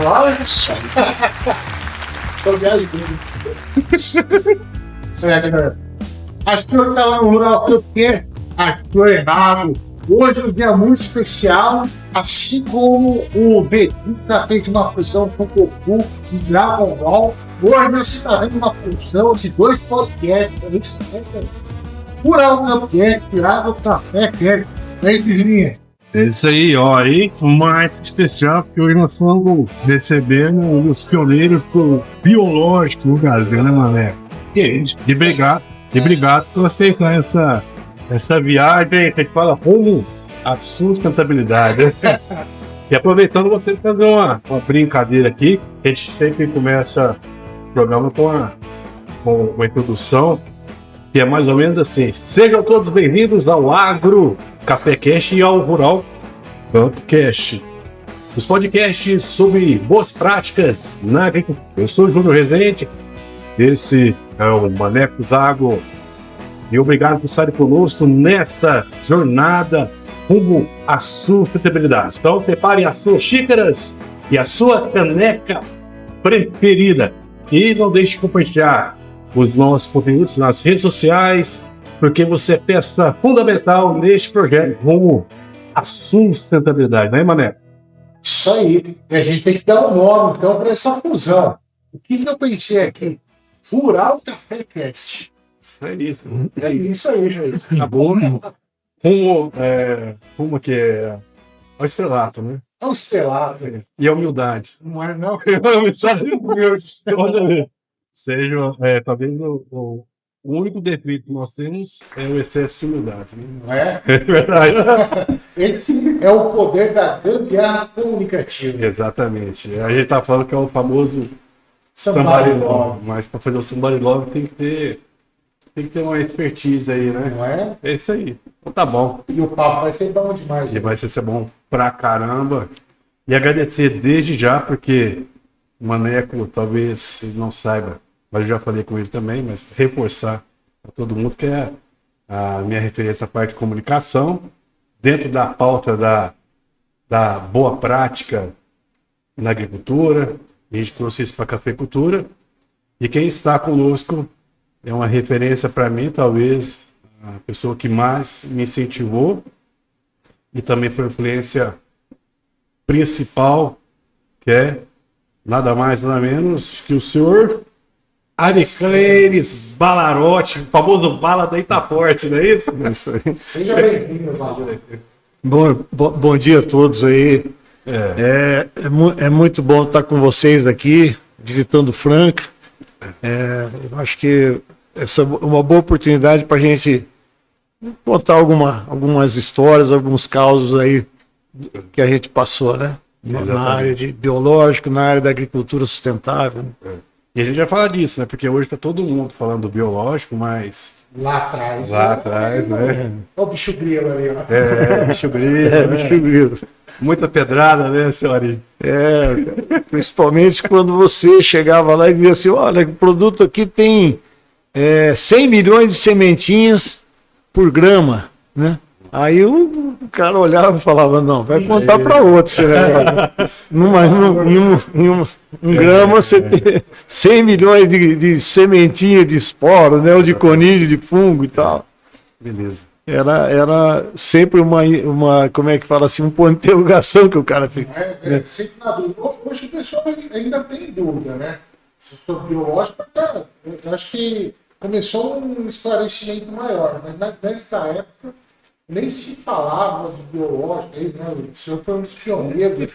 Nossa! Tô viajando. Sério, acho que eu estava no rural que eu quero. Acho que eu errado. Hoje é um dia muito especial, assim como o Vegeta fez uma fusão com o Goku em Dragon Ball. Hoje nós estamos vendo uma fusão de dois podcasts. Rural meu quer, tirar do café quer. É isso aí, ó, aí mais que especial, porque hoje nós vamos recebendo os pioneiros pro biológico no Brasil, né, mané? E obrigado por aceitar essa viagem que a gente fala rumo à sustentabilidade, né? E aproveitando, vou ter que fazer uma brincadeira aqui, a gente sempre começa o programa com uma introdução, que é mais ou menos assim: sejam todos bem-vindos ao Agro Café Cast e ao Rural Campo Cast, os podcasts sobre boas práticas na agricultura. Eu sou o Júnior Rezende, esse é o Maneco Zago, e obrigado por estarem conosco nesta jornada rumo à sustentabilidade. Então, preparem as suas xícaras e a sua caneca preferida. E não deixe de compartilhar os nossos conteúdos nas redes sociais, porque você é peça fundamental neste projeto rumo à sustentabilidade, não é, Mané? Isso aí. E a gente tem que dar um nome, então, para essa fusão. O que eu pensei aqui? Rural Café Cast. Isso é isso. É isso aí, gente. Tá bom, né? Rumo que é o estrelato, né? É um estrelado. E a humildade. Não é, não? Meu Deus. Seja, talvez o único defeito que nós temos é o excesso de humildade. Né? Não é? É verdade. Esse é o poder da gambiarra comunicativa. Exatamente. A gente tá falando que é o famoso Somebody love. mas para fazer o somebody love tem que ter uma expertise aí, né? Não é? É isso aí. Então tá bom. E o papo vai ser bom demais. E vai ser bom pra caramba. E agradecer desde já, porque o Maneco talvez ele não saiba, mas eu já falei com ele também, mas reforçar para todo mundo que é a minha referência à parte de comunicação, dentro da pauta da boa prática na agricultura. A gente trouxe isso para a cafeicultura. E quem está conosco é uma referência para mim, talvez a pessoa que mais me incentivou e também foi influência principal, que é nada mais, nada menos que o senhor Ariclenes Balarotti, o famoso Bala da Itaforte, não é isso? Seja bem-vindo, Bala. Bom dia a todos aí. É muito bom estar com vocês aqui, visitando Franca. Eu acho que essa é uma boa oportunidade para a gente contar algumas histórias, alguns causos aí que a gente passou, né? Na área de biológico, na área da agricultura sustentável. E a gente vai falar disso, né? Porque hoje está todo mundo falando do biológico, mas Lá atrás, né? Olha o bicho grilo ali, ó. Bicho grilo, né? Bicho grilo. Muita pedrada, né, seu Ari? Principalmente quando você chegava lá e dizia assim: olha, o produto aqui tem 100 milhões de sementinhas por grama, né? Aí o cara olhava e falava: não, vai contar para outro esse negócio. Em grama você tem 100 milhões de sementinha de esporo, né? Ou de conídeo, de fungo e tal. Beleza. Era sempre uma, como é que fala assim, um ponto de interrogação que o cara fez. Sempre na dúvida. Hoje o pessoal ainda tem dúvida, né? Sobre biológico, eu acho que começou um esclarecimento maior, mas nessa época nem se falava de biológico, né? O senhor foi um dos pioneiros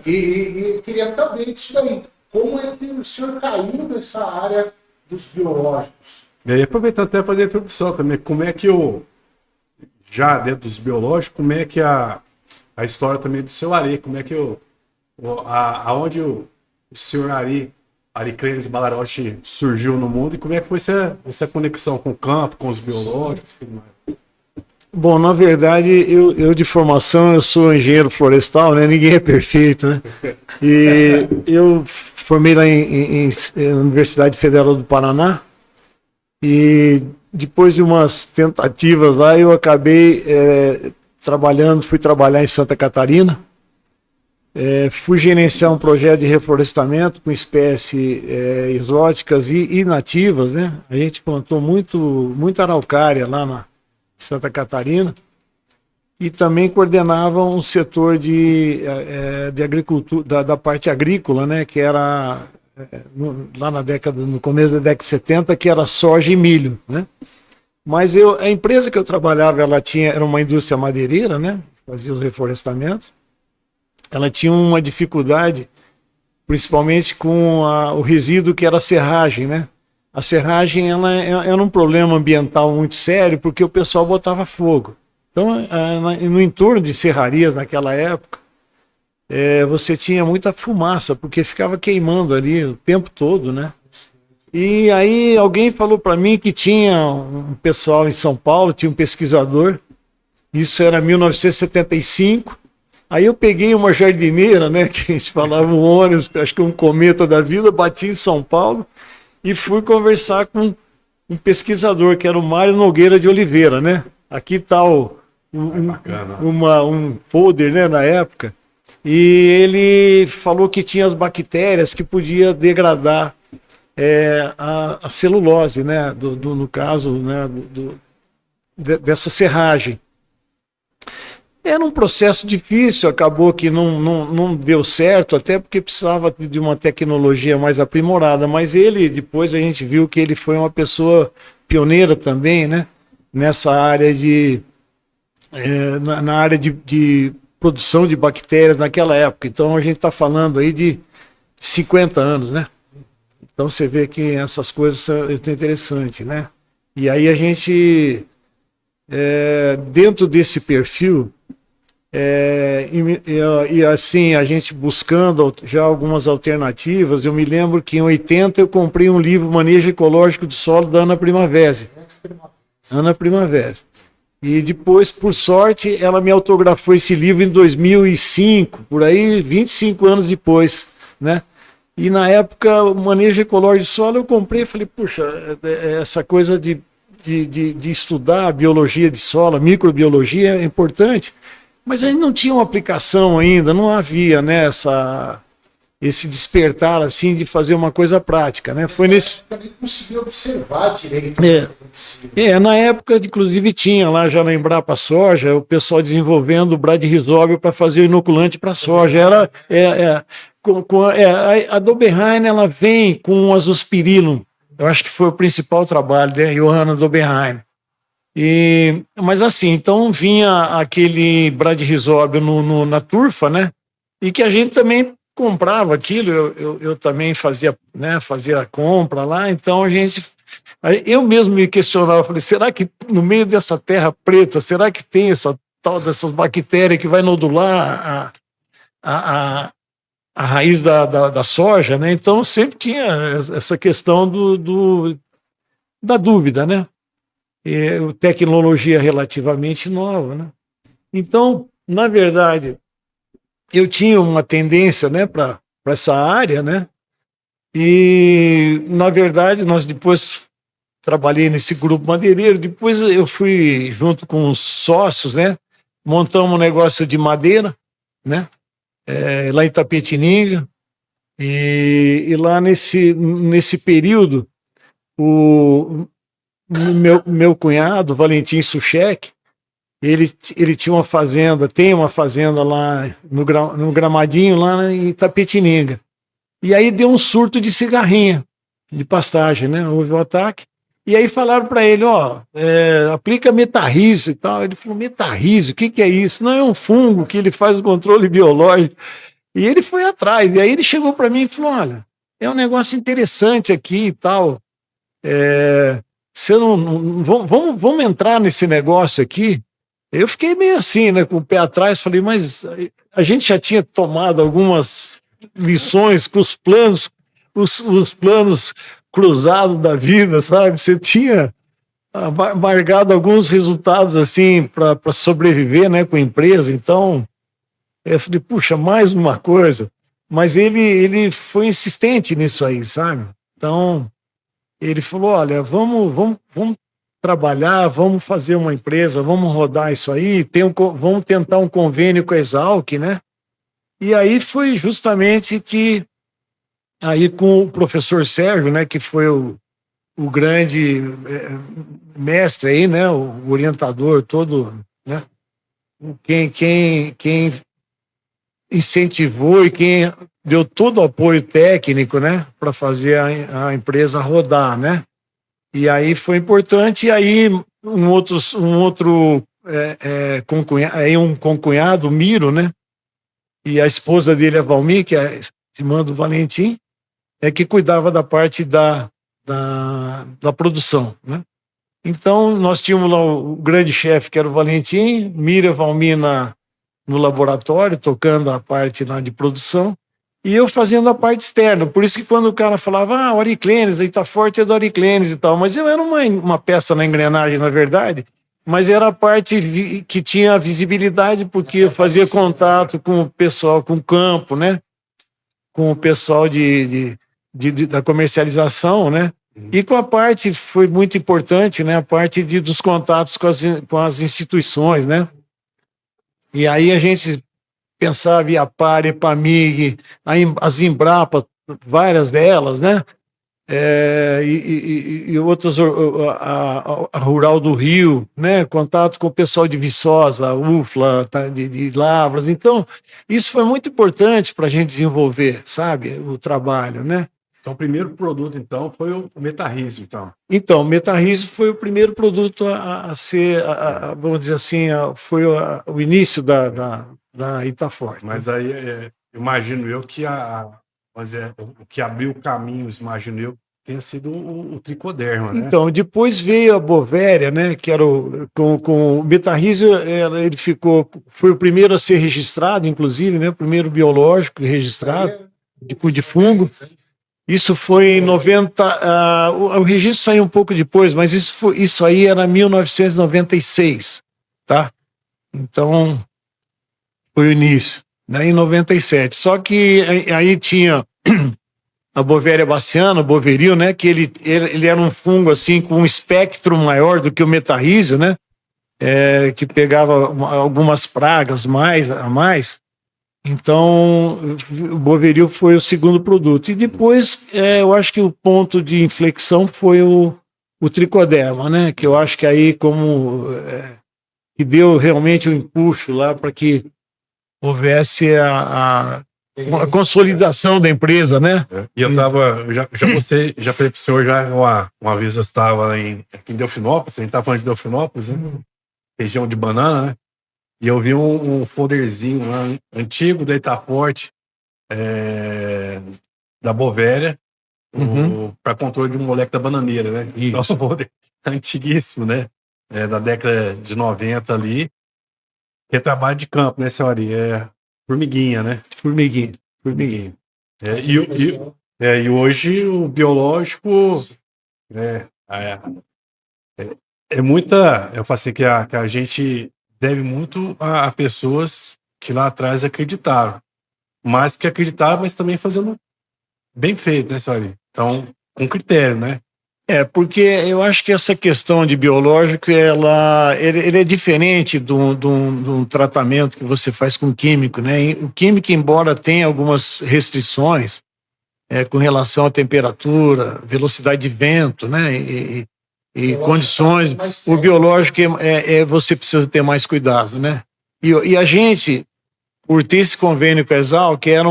e eu queria saber disso daí. Como é que o senhor caiu nessa área dos biológicos? E aí, aproveitando até fazer a introdução também, como é que já dentro dos biológicos, como é que a história também do seu Ari, como é que aonde o senhor Ariclenes Balarotti surgiu no mundo e como é que foi essa conexão com o campo, com os biológicos e tudo mais? Bom, na verdade, eu de formação, eu sou engenheiro florestal, né? Ninguém é perfeito, né? E eu formei lá na Universidade Federal do Paraná e depois de umas tentativas lá, eu acabei fui trabalhar em Santa Catarina Fui gerenciar um projeto de reflorestamento com espécies exóticas e nativas, né? A gente plantou muita araucária lá na Santa Catarina e também coordenava um setor de agricultura, da parte agrícola, né? Que era lá no começo da década de 70, que era soja e milho, né? Mas a empresa que eu trabalhava, era uma indústria madeireira, né? Fazia os reflorestamentos. Ela tinha uma dificuldade, principalmente com o resíduo que era a serragem, né? A serragem era um problema ambiental muito sério, porque o pessoal botava fogo. Então, no entorno de serrarias naquela época, você tinha muita fumaça, porque ficava queimando ali o tempo todo, né? E aí alguém falou para mim que tinha um pessoal em São Paulo, tinha um pesquisador, isso era 1975. Aí eu peguei uma jardineira, né, que a gente falava um ônibus, acho que um cometa da vida, bati em São Paulo e fui conversar com um pesquisador, que era o Mário Nogueira de Oliveira, né? Aqui está um folder, né, na época, e ele falou que tinha as bactérias que podia degradar a celulose, né, no caso, né, dessa serragem. Era um processo difícil, acabou que não deu certo, até porque precisava de uma tecnologia mais aprimorada, mas depois a gente viu que ele foi uma pessoa pioneira também, né, nessa área na área de produção de bactérias naquela época. Então a gente está falando aí de 50 anos, né? Então você vê que essas coisas são interessantes, né? E aí a gente, dentro desse perfil, e assim, a gente buscando já algumas alternativas, eu me lembro que em 80 eu comprei um livro Manejo Ecológico do Solo da Ana Primavera. Ana Primavera. E depois, por sorte, ela me autografou esse livro em 2005, por aí, 25 anos depois, né? E na época, o Manejo Ecológico do Solo eu comprei e falei, puxa, essa coisa de estudar a biologia de solo, a microbiologia é importante. Mas a gente não tinha uma aplicação ainda, não havia, né, esse despertar assim de fazer uma coisa prática, né? Foi nesse. Eu nem consegui observar direito. Na época, inclusive, tinha lá já na Embrapa Soja, o pessoal desenvolvendo o bradyrhizóbio para fazer o inoculante para soja. A Dobenheim, ela vem com o azospirillum. Eu acho que foi o principal trabalho, né? Johanna Dobenheim. Mas assim, então vinha aquele bradyrhizóbio na turfa, né? E que a gente também comprava aquilo, eu também fazia a compra lá, então eu mesmo me questionava, falei, será que no meio dessa terra preta, será que tem essa tal dessas bactérias que vai nodular a raiz da soja, né? Então sempre tinha essa questão da dúvida, né? Tecnologia relativamente nova, né? Então, na verdade, eu tinha uma tendência, né, para essa área, né? E, na verdade, nós depois trabalhei nesse grupo madeireiro, depois eu fui junto com os sócios, né? Montamos um negócio de madeira, né? Lá em Itapetininga, e lá nesse período, o meu cunhado, Valentim Suchek, ele tinha uma fazenda, tem uma fazenda lá no Gramadinho, lá em Itapetininga. E aí deu um surto de cigarrinha, de pastagem, né? Houve um ataque. E aí falaram para ele, aplica metarrísio e tal. Ele falou, metarrísio, o que é isso? Não, é um fungo que ele faz o controle biológico. E ele foi atrás. E aí ele chegou para mim e falou, olha, é um negócio interessante aqui e tal. Vamos entrar nesse negócio aqui. Eu fiquei meio assim, né, com o pé atrás, falei, mas a gente já tinha tomado algumas lições com os planos cruzados da vida, sabe? Você tinha amargado alguns resultados assim para sobreviver, né, com a empresa. Então, eu falei, puxa, mais uma coisa. Mas ele foi insistente nisso aí, sabe? Então, ele falou, olha, vamos trabalhar, vamos fazer uma empresa, vamos rodar isso aí, vamos tentar um convênio com a Exalc, né? E aí foi justamente que, aí com o professor Sérgio, né, que foi o grande mestre aí, né, o orientador todo, né, quem incentivou e quem deu todo o apoio técnico, né, para fazer a empresa rodar, né. E aí foi importante. E aí um outro concunhado, aí um concunhado, o Miro, né, e a esposa dele, a Valmir, que é a irmã do Valentim, é que cuidava da parte da produção, né. Então, nós tínhamos lá o grande chefe, que era o Valentim, Mira, Valmir no laboratório, tocando a parte lá de produção, e eu fazendo a parte externa. Por isso que quando o cara falava, Auriclenes, aí tá forte é do Auriclenes e tal, mas eu era uma peça na engrenagem, na verdade, mas era a parte que tinha visibilidade, porque eu fazia contato com o pessoal, com o campo, né? Com o pessoal da comercialização, né? E com a parte, foi muito importante, né? A parte dos contatos com as instituições, né? E aí a gente pensava em Iapar, Epamig, as Embrapa, várias delas, né? E outras, a Rural do Rio, né? Contato com o pessoal de Viçosa, UFLA, de Lavras. Então, isso foi muito importante para a gente desenvolver, sabe, o trabalho, né? Então, o primeiro produto, então, foi o Metarriso, então. Então, o Metarriso foi o primeiro produto a ser, vamos dizer assim, foi o início da Itaforte. Mas aí, imagino eu que o que abriu caminhos, imagino eu, tenha sido o tricoderma, né? Então, depois veio a Bovéria, né, que era com o Metarriso, ele foi o primeiro a ser registrado, inclusive, né, o primeiro biológico registrado, de fungo. Isso foi em 90, o registro saiu um pouco depois, mas isso aí era 1996, tá? Então, foi o início, né, em 97. Só que aí tinha a Bovéria baciana, o Boveril, né, que ele era um fungo assim com um espectro maior do que o Metarrísio, né, que pegava algumas pragas a mais. Então, o Boveril foi o segundo produto. E depois, eu acho que o ponto de inflexão foi o tricoderma, né? Que eu acho que aí que deu realmente um empuxo lá para que houvesse a consolidação da empresa, né? E eu já falei pro senhor uma vez eu estava aqui em Delfinópolis, a gente estava falando de Delfinópolis, né? Região de banana, né? E eu vi um folderzinho lá, antigo da Itaforte, da Bovéria, para controle de um moleque da bananeira, né? Então, um folder antiguíssimo, né? Da década de 90 ali. Que é trabalho de campo, né, senhora? Formiguinha, né? Formiguinha. E hoje o biológico eu falo assim que a gente deve muito a pessoas que lá atrás acreditaram. Mas que acreditaram, mas também fazendo bem feito, né, senhora? Então, com critério, né? Porque eu acho que essa questão de biológico, ele é diferente de um tratamento que você faz com químico, né? O químico, embora tenha algumas restrições com relação à temperatura, velocidade de vento, né? E condições, o biológico você precisa ter mais cuidado, né? E a gente, por ter esse convênio com a Exal, que era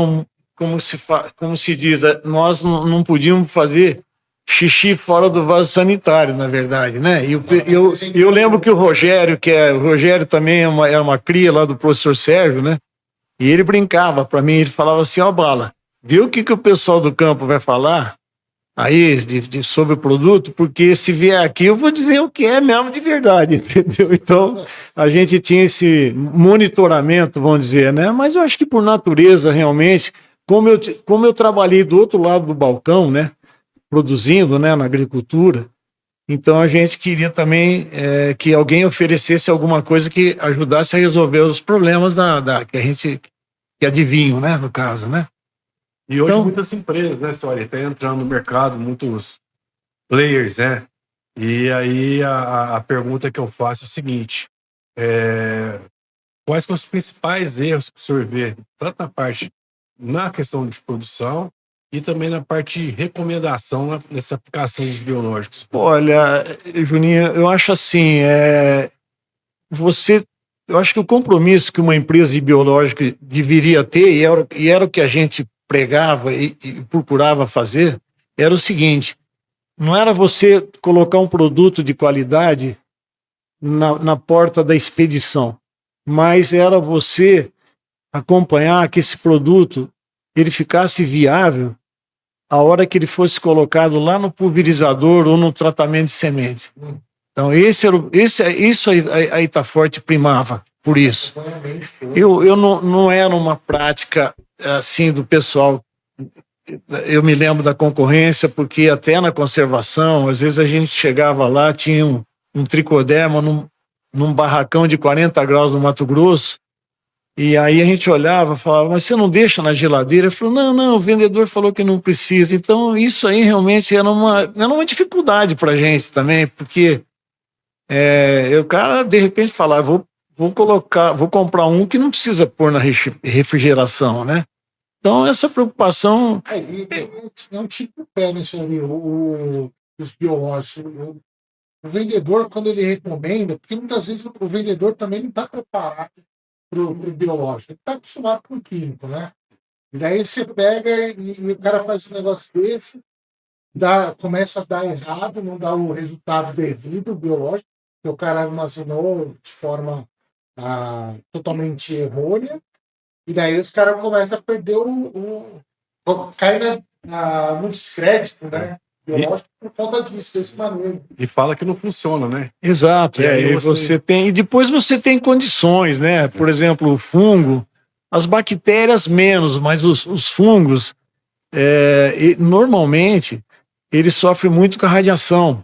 como se diz, nós não podíamos fazer xixi fora do vaso sanitário, na verdade, né? E eu lembro que o Rogério também era uma cria lá do professor Sérgio, né? E ele brincava para mim, ele falava assim, Bala, viu o que o pessoal do campo vai falar aí sobre o produto? Porque se vier aqui eu vou dizer o que é mesmo de verdade, entendeu? Então, a gente tinha esse monitoramento, vamos dizer, né? Mas eu acho que por natureza, realmente, como eu trabalhei do outro lado do balcão, né? Produzindo, né, na agricultura, então a gente queria também que alguém oferecesse alguma coisa que ajudasse a resolver os problemas que adivinham, né, no caso, né? E hoje muitas empresas, né, senhora, estão entrando no mercado, muitos players, né? E aí a pergunta que eu faço é o seguinte, quais são os principais erros que o senhor vê, tanto na questão de produção e também na parte de recomendação nessa aplicação dos biológicos? Olha, Juninho, eu acho assim, eu acho que o compromisso que uma empresa de biológico deveria ter, e era o que a gente pregava e procurava fazer, era o seguinte: não era você colocar um produto de qualidade na porta da expedição, mas era você acompanhar que esse produto ele ficasse viável a hora que ele fosse colocado lá no pulverizador ou no tratamento de semente. Então, isso a Itaforte primava por isso. Eu não era uma prática assim do pessoal. Eu me lembro da concorrência, porque até na conservação, às vezes a gente chegava lá, tinha um tricoderma num barracão de 40 graus no Mato Grosso, e aí a gente olhava e falava, mas você não deixa na geladeira? Ele falou, não, o vendedor falou que não precisa. Então, isso aí realmente era uma dificuldade para a gente também, porque o cara, de repente, falava, vou comprar um que não precisa pôr na refrigeração, né? Então, essa preocupação... É um tipo de pé nisso ali, os biológicos. O vendedor, quando ele recomenda, porque muitas vezes o vendedor também não está preparado para o biológico, ele está acostumado com o químico, né? E daí você pega e o cara faz um negócio desse, começa a dar errado, não dá o resultado devido, biológico, porque o cara armazenou de forma totalmente errônea, e daí os caras começam a perder cai no descrédito, né? Biológico por conta disso, desse maneiro. E fala que não funciona, né? Exato, E aí você tem, e depois você tem condições, né? Por exemplo, o fungo, as bactérias menos, mas os fungos, normalmente, eles sofrem muito com a radiação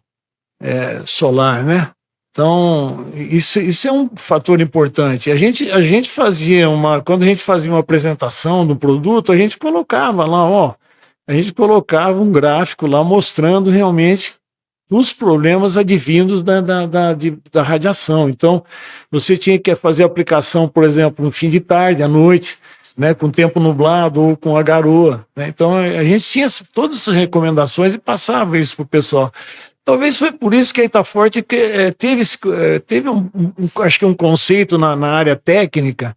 solar, né? Então, isso é um fator importante. A gente fazia quando a gente fazia uma apresentação do produto, a gente colocava lá, a gente colocava um gráfico lá mostrando realmente os problemas advindos da radiação. Então, você tinha que fazer a aplicação, por exemplo, no fim de tarde, à noite, né, com tempo nublado ou com a garoa, né? Então, a gente tinha todas essas recomendações e passava isso para o pessoal. Talvez foi por isso que a Itaforte teve acho que um conceito na área técnica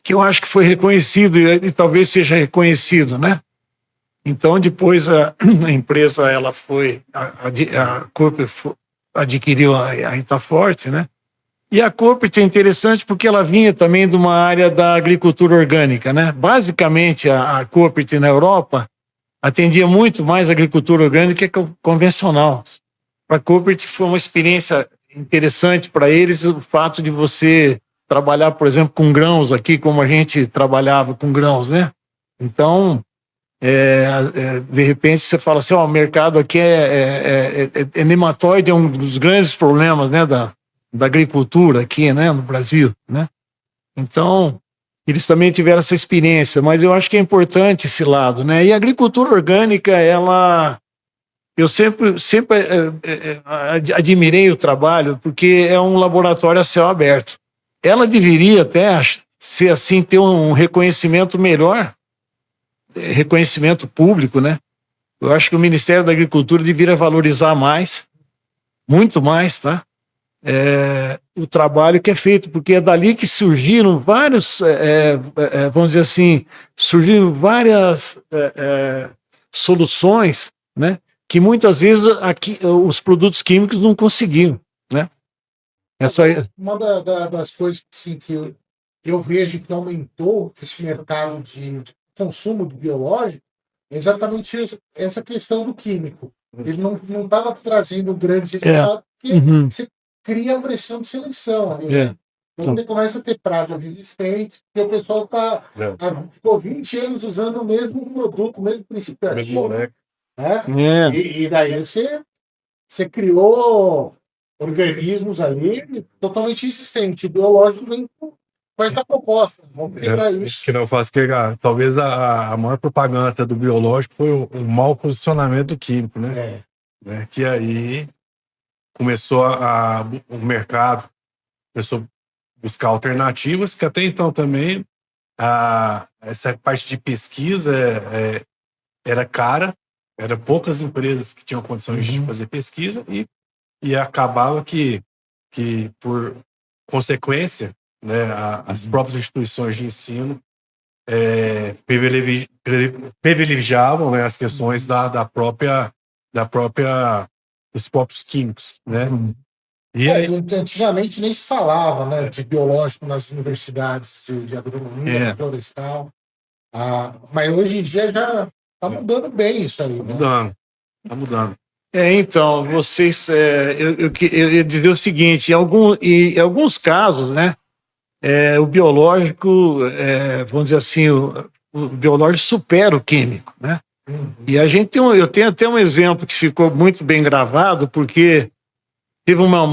que eu acho que foi reconhecido e talvez seja reconhecido, né? Então, depois a empresa a Cooper adquiriu a Itaforte, né? E a Cooper é interessante porque ela vinha também de uma área da agricultura orgânica, né? Basicamente, a Cooper na Europa atendia muito mais a agricultura orgânica que a convencional. Para a Cooper foi uma experiência interessante para eles o fato de você trabalhar, por exemplo, com grãos aqui, como a gente trabalhava com grãos, né? Então, de repente você fala assim, o mercado aqui nematóide, é um dos grandes problemas, né, da agricultura aqui, né, no Brasil, né? Então, eles também tiveram essa experiência, mas eu acho que é importante esse lado, né? E a agricultura orgânica, eu sempre admirei o trabalho, porque é um laboratório a céu aberto. Ela deveria até ser assim, ter um reconhecimento melhor, reconhecimento público, né? Eu acho que o Ministério da Agricultura deveria valorizar mais, muito mais, tá? O trabalho que é feito, porque é dali que surgiram vários, vamos dizer assim, surgiram várias soluções, né? Que muitas vezes aqui os produtos químicos não conseguiam, né? Uma das coisas assim, que eu vejo que aumentou esse mercado de consumo de biológico é exatamente essa questão do químico. Ele não estava trazendo grandes resultados, porque você cria a pressão de seleção ali, né? Então você começa a ter praga resistente, porque o pessoal ficou 20 anos usando o mesmo produto, o mesmo princípio ativo. E daí você criou organismos ali totalmente resistentes. O biológico vem com essa proposta. Vamos pegar isso. Que não faz que talvez a maior propaganda do biológico foi o mau posicionamento do químico, né? Que aí começou o mercado começou a buscar alternativas, que até então também essa parte de pesquisa era cara, eram poucas empresas que tinham condições de fazer pesquisa e acabava que por consequência, né, as próprias instituições de ensino privilegiavam, né, as questões dos próprios químicos, né? E aí, Antigamente nem se falava, né, de biológico nas universidades de agronomia, florestal. Mas hoje em dia já está mudando bem isso aí, né? tá mudando. Então, vocês, eu ia dizer o seguinte, em alguns casos, né, o biológico, vamos dizer assim, o biológico supera o químico, né? E a gente eu tenho até um exemplo que ficou muito bem gravado, porque teve uma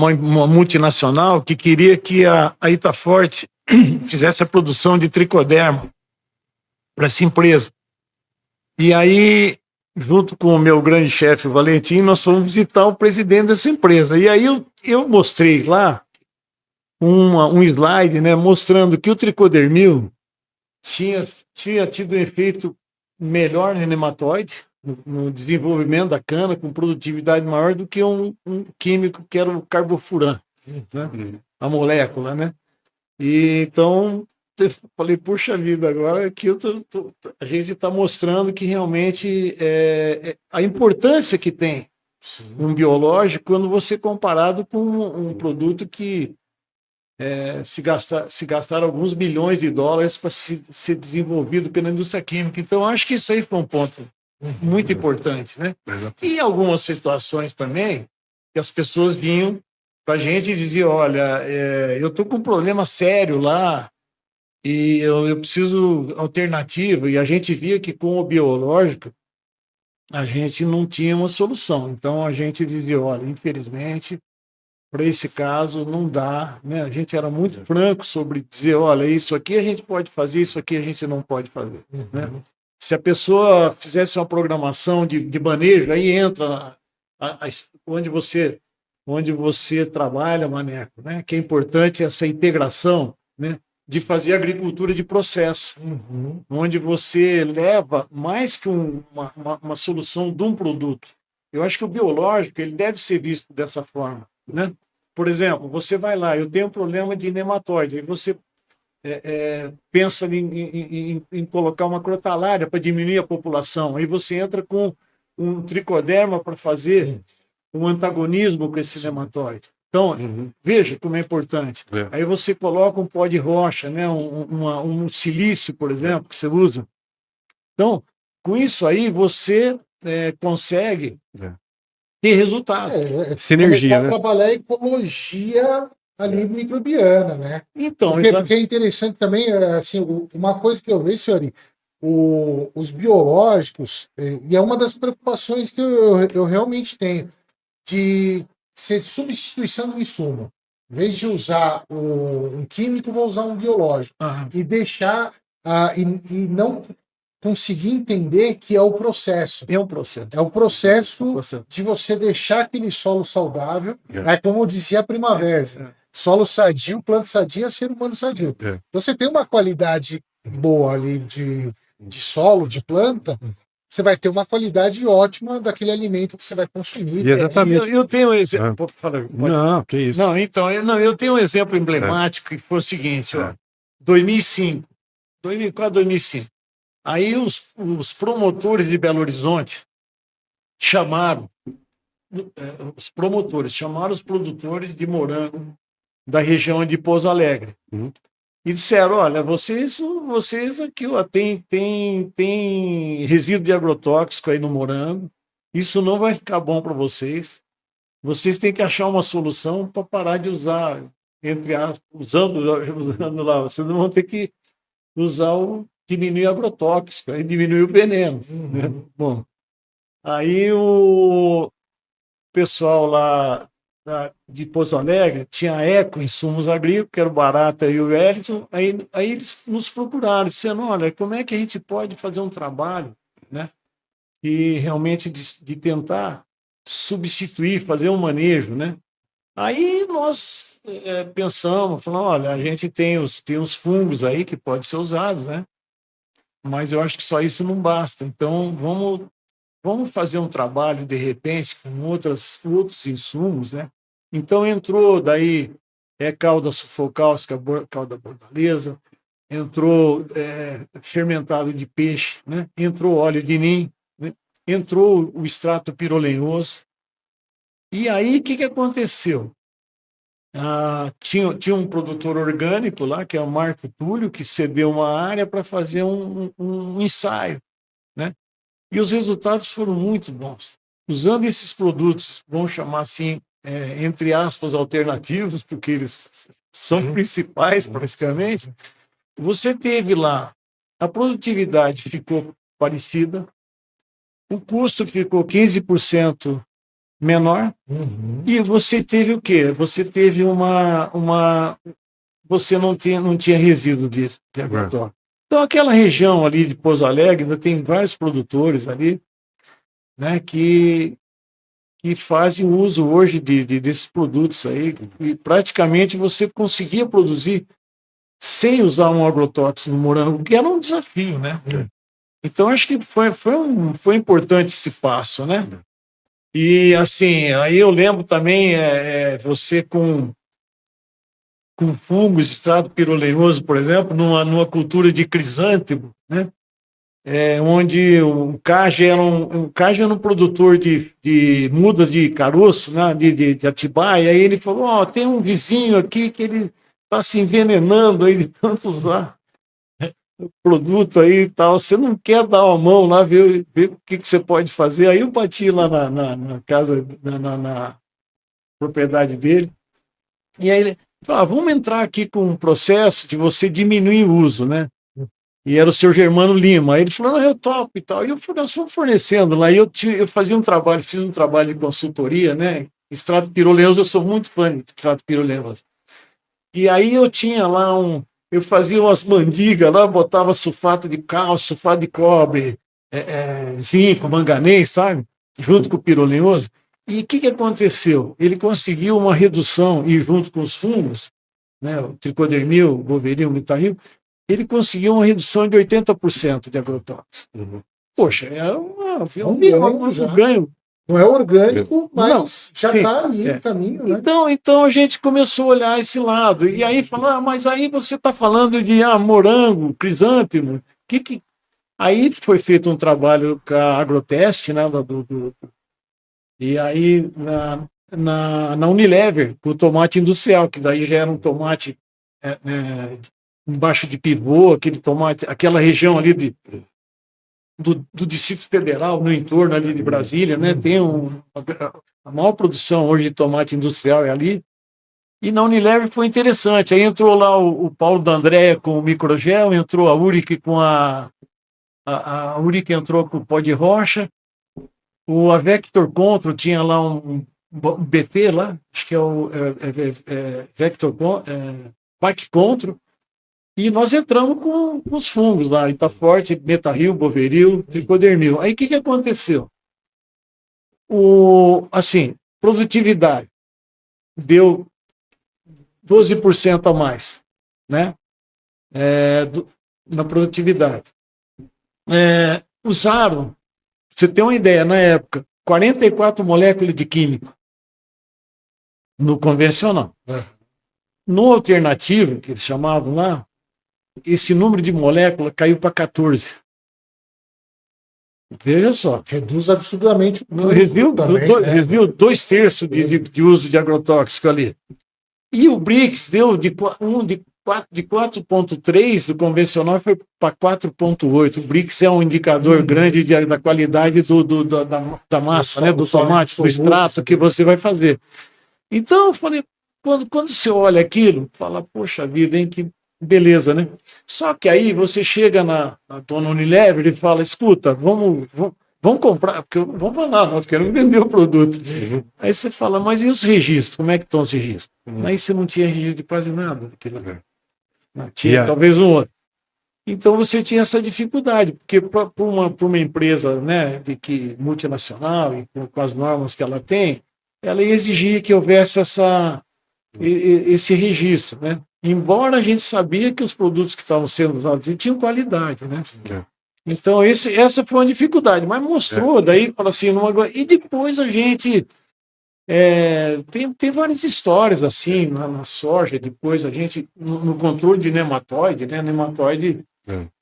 multinacional que queria que a Itaforte fizesse a produção de tricoderma para essa empresa. E aí, junto com o meu grande chefe, o Valentim, nós fomos visitar o presidente dessa empresa. E aí eu mostrei lá um slide, né, mostrando que o tricodermil tinha tido um efeito melhor no nematóide, no desenvolvimento da cana, com produtividade maior do que um químico que era o carbofuran, né? A molécula, né? E então eu falei, puxa vida, agora que a gente está mostrando que realmente a importância que tem um biológico quando você comparado com um produto que se gastar alguns milhões de dólares para ser desenvolvido pela indústria química. Então, acho que isso aí foi um ponto muito importante, né? E algumas situações também que as pessoas vinham para a gente e diziam, olha, eu estou com um problema sério lá e eu preciso alternativa. E a gente via que com o biológico a gente não tinha uma solução. Então, a gente dizia, olha, infelizmente, para esse caso não dá, né? A gente era muito franco sobre dizer, olha, isso aqui a gente pode fazer, isso aqui a gente não pode fazer, né? Se a pessoa fizesse uma programação de manejo, aí entra onde você trabalha, Maneco, né? Que é importante essa integração, né? De fazer agricultura de processo, onde você leva mais que uma solução de um produto. Eu acho que o biológico ele deve ser visto dessa forma, né? Por exemplo, você vai lá, eu tenho um problema de nematóide, aí você pensa em colocar uma crotalária para diminuir a população, aí você entra com um tricoderma para fazer um antagonismo com esse nematóide. Então, veja como é importante. Aí você coloca um pó de rocha, né? um silício, por exemplo, que você usa. Então, com isso aí, você consegue ter resultado. Sinergia, né? Trabalhar a ecologia ali microbiana, né? Então, porque é interessante também, assim, uma coisa que eu vejo, senhor, os biológicos, e é uma das preocupações que eu realmente tenho, de ser substituição do insumo. Em vez de usar um químico, vou usar um biológico. E deixar, e não conseguir entender que é o processo. É um processo. É o processo de você deixar aquele solo saudável, como dizia a Primavera. Solo sadio, planta sadia, ser humano sadio. Você tem uma qualidade boa ali de solo, de planta, você vai ter uma qualidade ótima daquele alimento que você vai consumir. Exatamente. Eu tenho um exemplo. Não, que isso. Não, então, eu tenho um exemplo emblemático que foi o seguinte, 2005. 2005. Aí os promotores de Belo Horizonte chamaram os produtores de morango da região de Pouso Alegre. E disseram, olha, vocês aqui tem resíduo de agrotóxico aí no morango, isso não vai ficar bom para vocês. Vocês têm que achar uma solução para parar de usar, entre aspas, usando lá, vocês não vão ter que usar diminuir agrotóxico, aí diminuir o veneno. Né? Bom, aí o pessoal lá de Pouso Alegre tinha a Eco Insumos Agrícolas, que era o Barata e o Wellington, aí eles nos procuraram, dizendo, olha, como é que a gente pode fazer um trabalho, né, e realmente de tentar substituir, fazer um manejo, né, Aí nós pensamos, falamos, olha, a gente tem os fungos aí que podem ser usados, né? Mas eu acho que só isso não basta. Então, vamos fazer um trabalho, de repente, com outros insumos, né? Então, entrou daí calda sulfocálcica, calda bordaleza, entrou fermentado de peixe, né? Entrou óleo de nim, né? Entrou o extrato pirolenhoso. E aí, o que aconteceu? Tinha um produtor orgânico lá, que é o Marco Túlio, que cedeu uma área para fazer um ensaio, né? E os resultados foram muito bons. Usando esses produtos, vamos chamar assim, entre aspas, alternativos, porque eles são principais praticamente, você teve lá, a produtividade ficou parecida, o custo ficou 15% menor, e você teve o quê? Você teve você não tinha resíduo de agrotóxico. Então, aquela região ali de Pouso Alegre, ainda tem vários produtores ali, né, que fazem uso hoje desses produtos aí, e praticamente você conseguia produzir sem usar um agrotóxico no morango, que era um desafio, né? Então, acho que foi importante esse passo, né? E, assim, aí eu lembro também, você com fungos, extrato pirolenhoso, por exemplo, numa cultura de crisântemo, né? Onde o Cage era um produtor de mudas de caroço, né? de Atibaia, aí ele falou, tem um vizinho aqui que ele está se envenenando aí de tanto usar produto aí e tal, você não quer dar uma mão lá, ver o que você pode fazer? Aí eu bati lá na casa, na propriedade dele, e aí ele falou, vamos entrar aqui com um processo de você diminuir o uso, né? E era o seu Germano Lima. Aí ele falou, não, eu topo e tal. E eu fui fornecendo lá, e eu fazia fiz um trabalho de consultoria, né? Extrato pirolenhoso, eu sou muito fã de extrato pirolenhoso. E aí eu tinha lá eu fazia umas mandigas lá, botava sulfato de cálcio, sulfato de cobre, zinco, manganês, sabe? Junto com o pirolenhoso. E o que aconteceu? Ele conseguiu uma redução, e junto com os fungos, né, o tricodermil, o boveril, o mitarril, ele conseguiu uma redução de 80% de agrotóxicos. Poxa, é um ganho. Não é orgânico, mas não, já está ali no caminho, né? Então a gente começou a olhar esse lado. E aí falou, mas aí você está falando de morango, crisântemo. Aí foi feito um trabalho com a Agroteste, né? E aí na Unilever, com o tomate industrial, que daí já era um tomate embaixo de pivô, aquele tomate, aquela região ali do Distrito Federal, no entorno ali de Brasília, né? Tem a maior produção hoje de tomate industrial é ali. E na Unilever foi interessante. Aí entrou lá o Paulo D'Andrea com o microgel, entrou a Uric com a Uric entrou com o pó de rocha. A Vector Control tinha lá um BT lá, acho que é o Vector Back Control. E nós entramos com os fungos lá, Itaforte, Metarril, Boveril, Tricodermil. Aí o que aconteceu? Assim, produtividade deu 12% a mais, né? Na produtividade. Usaram, pra você ter uma ideia, na época, 44 moléculas de químico no convencional. No alternativo, que eles chamavam lá, esse número de moléculas caiu para 14. Veja só. Reduz absurdamente o custo. Reduziu 2/3 de uso de agrotóxico ali. E o BRICS deu de 4,3 do convencional foi para 4,8. O BRICS é um indicador grande da qualidade da massa, né, do tomate, do extrato que você vai fazer. Então, eu falei, quando você olha aquilo, fala, poxa vida, hein, que beleza, né? Só que aí você chega na dona Unilever e fala, escuta, vamos comprar, porque vamos falar, nós queremos vender o produto. Aí você fala, mas e os registros? Como é que estão os registros? Aí você não tinha registro de quase nada daquilo. Tinha talvez um outro. Então você tinha essa dificuldade, porque para uma empresa, né, multinacional e com as normas que ela tem, ela ia exigir que houvesse esse registro, né? Embora a gente sabia que os produtos que estavam sendo usados tinham qualidade, né? Então, essa foi uma dificuldade, mas mostrou, daí, fala assim, e depois a gente tem várias histórias assim, na soja, depois a gente, no controle de nematóide, né? Nematóide,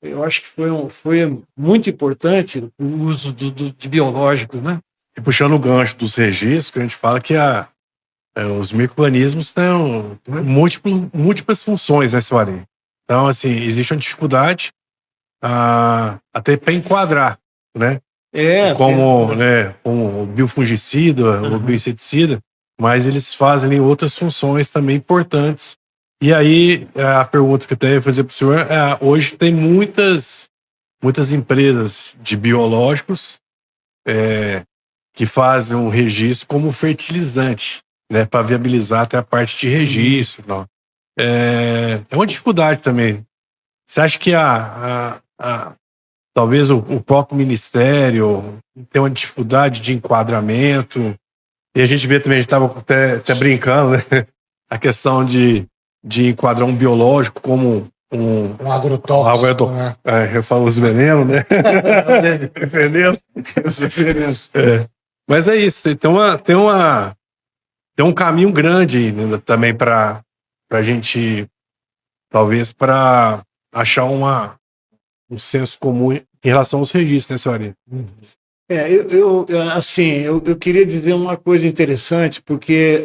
eu acho que foi muito importante o uso de biológicos, né? E puxando o gancho dos registros, que a gente fala que os micro-organismos têm múltiplas funções, né, Soarinho? Então, assim, existe uma dificuldade até para enquadrar, né? Como o biofungicida, o bioinseticida, mas eles fazem outras funções também importantes. E aí, a pergunta que eu tenho a fazer para o senhor hoje tem muitas empresas de biológicos que fazem um registro como fertilizante, né, para viabilizar até a parte de registro. Não. É uma dificuldade também. Você acha que talvez o próprio ministério tem uma dificuldade de enquadramento? E a gente vê também, a gente estava até brincando, né? A questão de enquadrar um biológico como um agrotóxico, né? Eu falo os venenos, né? Veneno. Mas é isso, tem um caminho grande ainda também para a gente, talvez, para achar um senso comum em relação aos registros, né, senhora? Eu queria dizer uma coisa interessante, porque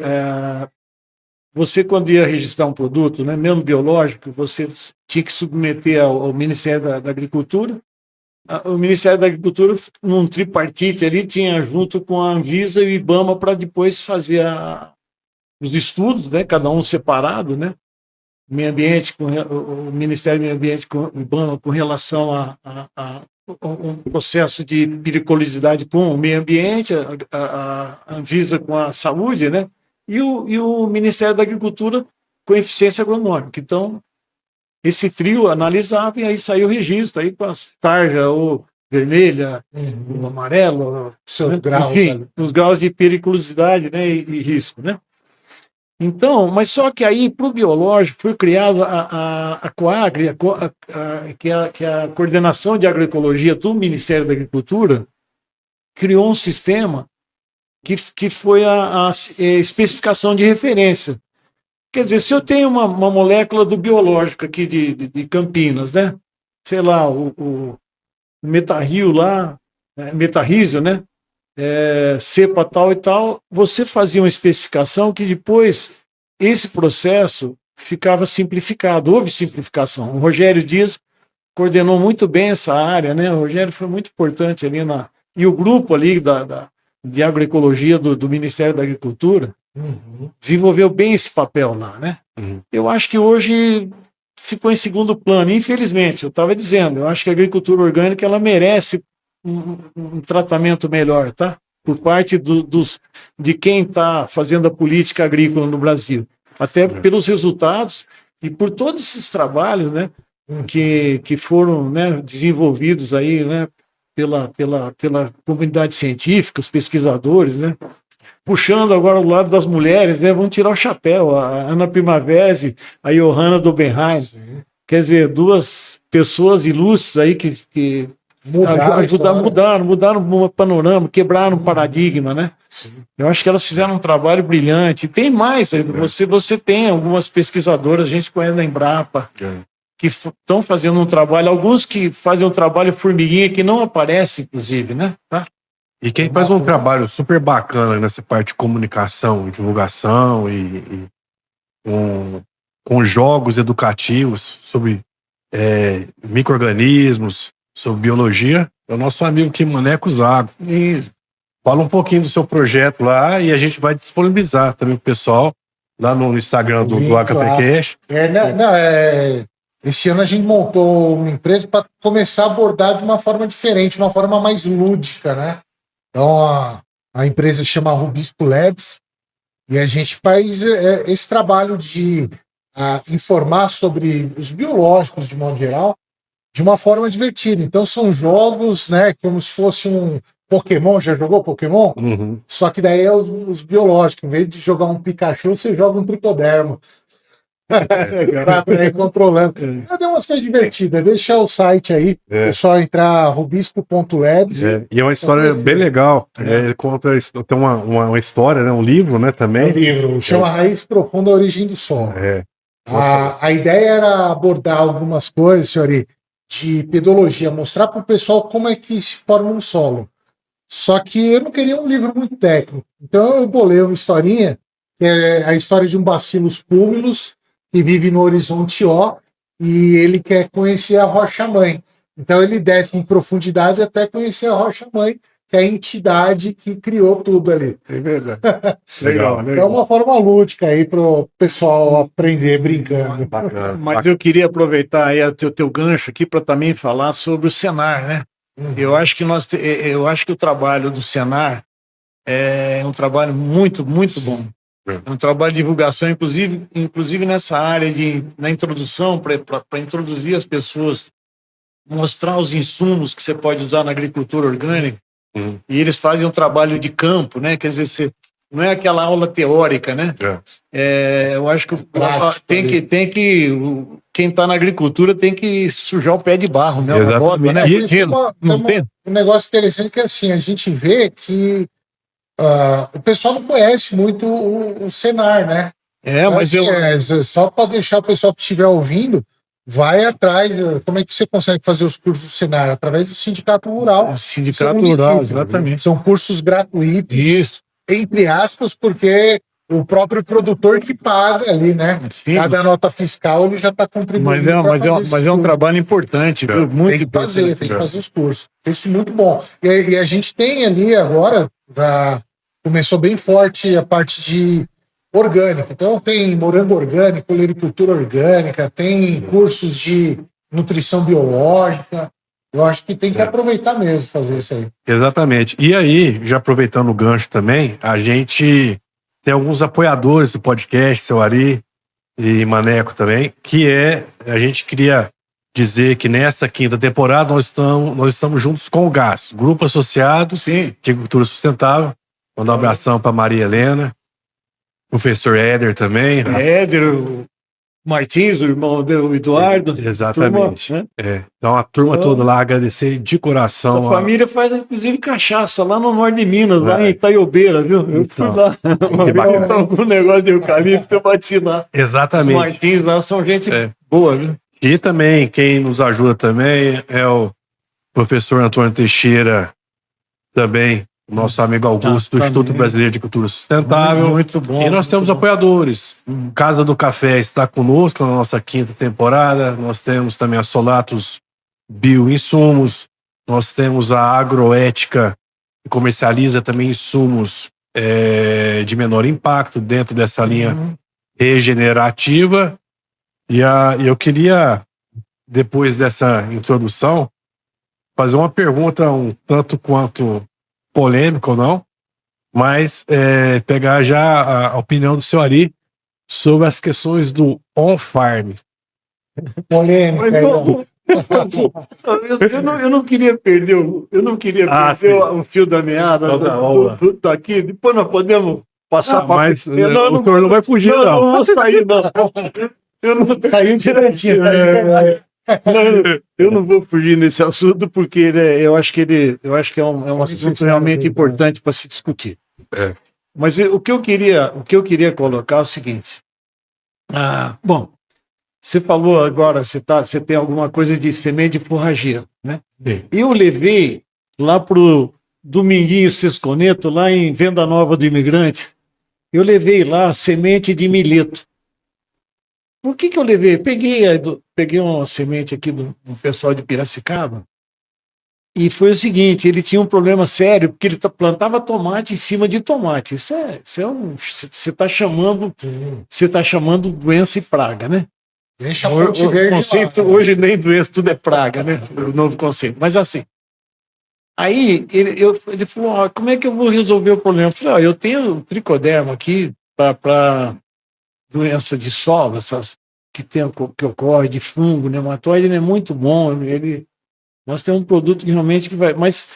você, quando ia registrar um produto, né, mesmo biológico, você tinha que submeter ao Ministério da Agricultura. O Ministério da Agricultura, num tripartite ali, tinha junto com a Anvisa e o IBAMA para depois fazer os estudos, né, cada um separado, né? Meio Ambiente, o Ministério do Meio Ambiente com o IBAMA com relação a um processo de periculosidade com o meio ambiente, a Anvisa com a saúde, né? E o Ministério da Agricultura com eficiência agronômica. Então, esse trio analisava e aí saiu o registro, aí com as tarjas ou vermelha, o amarelo, os graus de periculosidade, né, e risco, né? Então, mas só que aí, para o biológico, foi criado a Coagri, que é a Coordenação de Agroecologia do Ministério da Agricultura, criou um sistema que foi a especificação de referência. Quer dizer, se eu tenho uma molécula do biológico aqui de Campinas, né? Sei lá, o metarril lá, metarrísio, né? Cepa tal e tal, você fazia uma especificação que depois esse processo ficava simplificado, houve simplificação. O Rogério Dias coordenou muito bem essa área, né? O Rogério foi muito importante ali e o grupo ali de agroecologia do Ministério da Agricultura desenvolveu bem esse papel lá, né? Eu acho que hoje ficou em segundo plano, infelizmente. Eu estava dizendo, eu acho que a agricultura orgânica ela merece um tratamento melhor, tá? Por parte de quem está fazendo a política agrícola no Brasil. Até pelos resultados e por todos esses trabalhos, né, que foram, né, desenvolvidos aí, né, pela comunidade científica, os pesquisadores, né? Puxando agora o lado das mulheres, né? Vamos tirar o chapéu. A Ana Primavera, a Johanna Dobenheim. Quer dizer, duas pessoas ilustres aí que mudaram o panorama, quebraram o paradigma, né? Sim. Eu acho que elas fizeram um trabalho brilhante. E tem mais, você tem algumas pesquisadoras, a gente conhece na Embrapa, que estão fazendo um trabalho, alguns que fazem um trabalho formiguinha que não aparece, inclusive, né? Tá? E quem faz um trabalho super bacana nessa parte de comunicação e divulgação com jogos educativos sobre micro-organismos, sobre biologia, é o nosso amigo aqui, Maneco Zago. E fala um pouquinho do seu projeto lá e a gente vai disponibilizar também o pessoal lá no Instagram do HPCast. Esse ano a gente montou uma empresa para começar a abordar de uma forma diferente, uma forma mais lúdica, né? Então a empresa chama Rubisco Labs e a gente faz esse trabalho de informar sobre os biológicos de modo geral de uma forma divertida. Então são jogos, né, como se fosse um Pokémon, já jogou Pokémon? Uhum. Só que daí é os biológicos. Em vez de jogar um Pikachu, você joga um Tricoderma. Pra ir controlando. Tem umas coisas divertidas. Deixa o site aí. É só entrar rubisco.labs. E é uma história bem legal. Ele conta, tem uma história, né? Um livro, né? Também. Um livro. Chama Raiz Profunda, a Origem do Solo. A ideia era abordar algumas coisas, senhor, de pedologia, mostrar para o pessoal como é que se forma um solo. Só que eu não queria um livro muito técnico. Então eu bolei uma historinha, que é a história de um Bacillus púmilus, que vive no horizonte O, e ele quer conhecer a rocha-mãe. Então ele desce em profundidade até conhecer a rocha-mãe, que é a entidade que criou tudo ali. É verdade. Legal. É uma forma lúdica aí para o pessoal aprender brincando. Bacana. Mas eu queria aproveitar aí o teu gancho aqui para também falar sobre o Senar, né? Eu acho que o trabalho do Senar é um trabalho muito, muito bom. É um trabalho de divulgação, inclusive nessa área na introdução, para introduzir as pessoas, mostrar os insumos que você pode usar na agricultura orgânica. E eles fazem um trabalho de campo, né? Quer dizer, não é aquela aula teórica, né? Eu acho que quem está na agricultura tem que sujar o pé de barro, né? Exatamente. Tem um negócio interessante que é assim, a gente vê que o pessoal não conhece muito o Senar, né? Mas só para deixar o pessoal que estiver ouvindo, vai atrás. Como é que você consegue fazer os cursos do Senar? Através do Sindicato Rural. Sindicato Rural, exatamente. São cursos gratuitos. Isso. Entre aspas, porque o próprio produtor que paga ali, né? Sim. Cada nota fiscal ele já está contribuindo. Mas é um trabalho importante, viu? Muito importante. Tem que fazer os cursos. Isso é muito bom. E a gente tem ali agora, começou bem forte a parte de orgânica. Então tem morango orgânico, olericultura orgânica, tem cursos de nutrição biológica. Eu acho que tem que aproveitar mesmo fazer isso aí. Exatamente. E aí, já aproveitando o gancho também, a gente tem alguns apoiadores do podcast, seu Ari e Maneco também, a gente queria dizer que nessa quinta temporada nós estamos juntos com o GAS, Grupo Associado de Agricultura Sustentável. Mandar um abração para Maria Helena, professor Éder também. Éder, Martins, o irmão do Eduardo. Exatamente. Turma, né? Então a turma toda lá agradecer de coração. A família faz inclusive cachaça lá no norte de Minas, lá em Itaiobeira, viu? Eu fui lá. Então, com o negócio de eucalipto, eu bati lá. Exatamente. Os Martins lá são gente boa, viu? E também, quem nos ajuda também é o professor Antônio Teixeira, também, nosso amigo Augusto, do Instituto Brasileiro de Agricultura Sustentável. Muito bom. E nós temos apoiadores. Casa do Café está conosco na nossa quinta temporada. Nós temos também a Solatos Bioinsumos. Nós temos a Agroética, que comercializa também insumos de menor impacto dentro dessa linha regenerativa. E eu queria, depois dessa introdução, fazer uma pergunta um tanto quanto polêmica ou não, mas pegar já a opinião do seu Ari sobre as questões do on-farm. Polêmica. Eu não queria perder o fio da meada daqui. Depois nós podemos passar para... Mas o senhor não vai fugir, não. Não vou sair, não. Saiu direitinho. Eu não vou fugir nesse assunto porque eu acho que é um assunto realmente importante para se discutir. Mas o que eu queria colocar é o seguinte. Bom, você falou agora, você tem alguma coisa de semente de forrageiro, né? Sim. Eu levei lá pro Dominguinho Sesconeto, lá em Venda Nova do Imigrante, eu levei lá semente de milheto. Por que eu levei? Peguei uma semente aqui do pessoal de Piracicaba e foi o seguinte, ele tinha um problema sério, porque ele plantava tomate em cima de tomate. Você está chamando doença e praga, né? Deixa a ponte verde conceito, lá. hoje nem doença, tudo é praga, né? O novo conceito. Mas assim, aí ele falou, como é que eu vou resolver o problema? Eu falei, eu tenho o tricoderma aqui para doença de solo, essas que ocorre de fungo, nematóide, é muito bom. Nós temos um produto que realmente vai. Mas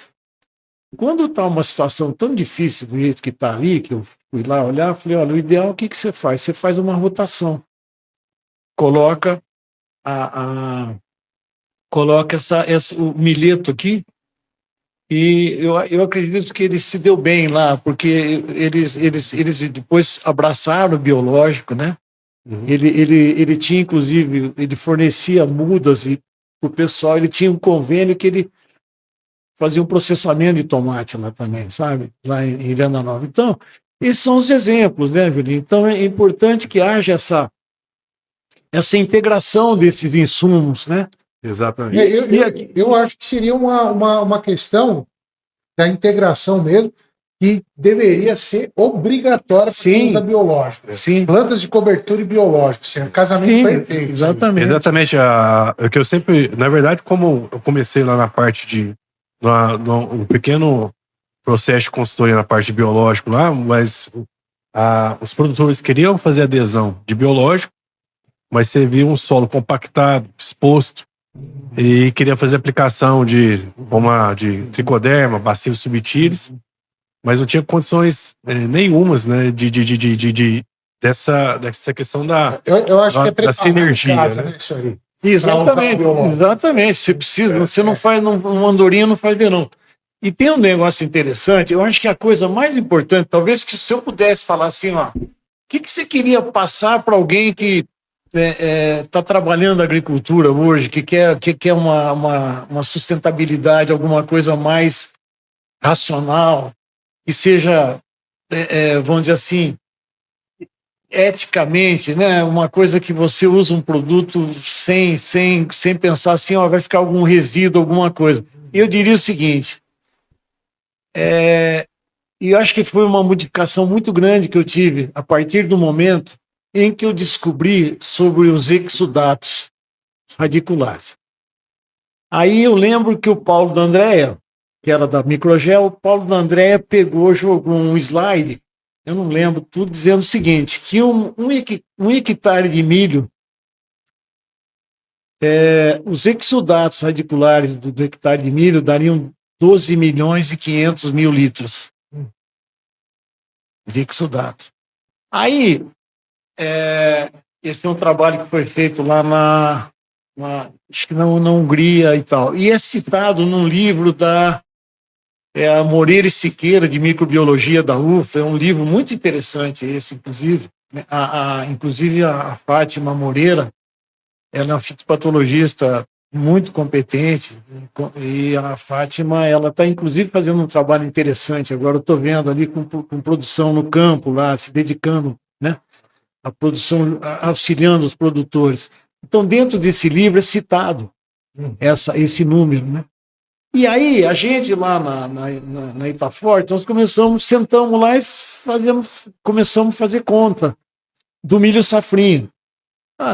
Quando está uma situação tão difícil do jeito que está ali, que eu fui lá olhar, falei, olha, o ideal, o que você faz? Você faz uma rotação. Coloca coloca o milheto aqui, e eu acredito que ele se deu bem lá, porque eles depois abraçaram o biológico, né? Ele tinha, inclusive, ele fornecia mudas para o pessoal, ele tinha um convênio que ele fazia um processamento de tomate lá também, sabe? Lá em Venda Nova. Então, esses são os exemplos, né, Julinho? Então, é importante que haja essa integração desses insumos, né? Exatamente. Eu acho que seria uma questão da integração mesmo, que deveria ser obrigatória para quem usa biológico. Sim. Plantas de cobertura e biológico, assim, um casamento perfeito. Exatamente. Exatamente. O que eu sempre, na verdade, como eu comecei lá na parte de um pequeno processo de consultoria na parte de biológico lá, mas os produtores queriam fazer adesão de biológico, mas você viu um solo compactado, exposto, e queria fazer aplicação de tricoderma, bacilos subtilis, mas não tinha condições nenhumas, né, dessa questão eu acho que é da sinergia, casa, né? Isso aí. Exatamente. Você precisa, você não faz, uma andorinha não faz verão. E tem um negócio interessante, eu acho que a coisa mais importante, talvez que se eu pudesse falar assim, ó, o que você queria passar para alguém que está trabalhando na agricultura hoje, que quer uma sustentabilidade, alguma coisa mais racional, que seja, vamos dizer assim, eticamente, né? Uma coisa que você usa um produto sem pensar assim, ó, vai ficar algum resíduo, alguma coisa. Eu diria o seguinte, e eu acho que foi uma modificação muito grande que eu tive a partir do momento em que eu descobri sobre os exudatos radiculares. Aí eu lembro que o Paulo D'Andrea, que era da Microgel, o Paulo D'Andrea jogou um slide, eu não lembro tudo, dizendo o seguinte, que um hectare de milho, os exudatos radiculares do hectare de milho dariam 12 milhões e 500 mil litros de exudato. Aí, esse é um trabalho que foi feito lá acho que na Hungria e tal, e é citado num livro da a Moreira e Siqueira, de microbiologia da UFLA, é um livro muito interessante esse, inclusive. Inclusive a Fátima Moreira, ela é uma fitopatologista muito competente, e a Fátima, ela está inclusive fazendo um trabalho interessante, agora eu estou vendo ali com produção no campo lá, se dedicando, né, à produção, auxiliando os produtores. Então, dentro desse livro é citado esse número, né? E aí, a gente lá na Itaforte, nós sentamos lá e começamos a fazer conta do milho safrinho.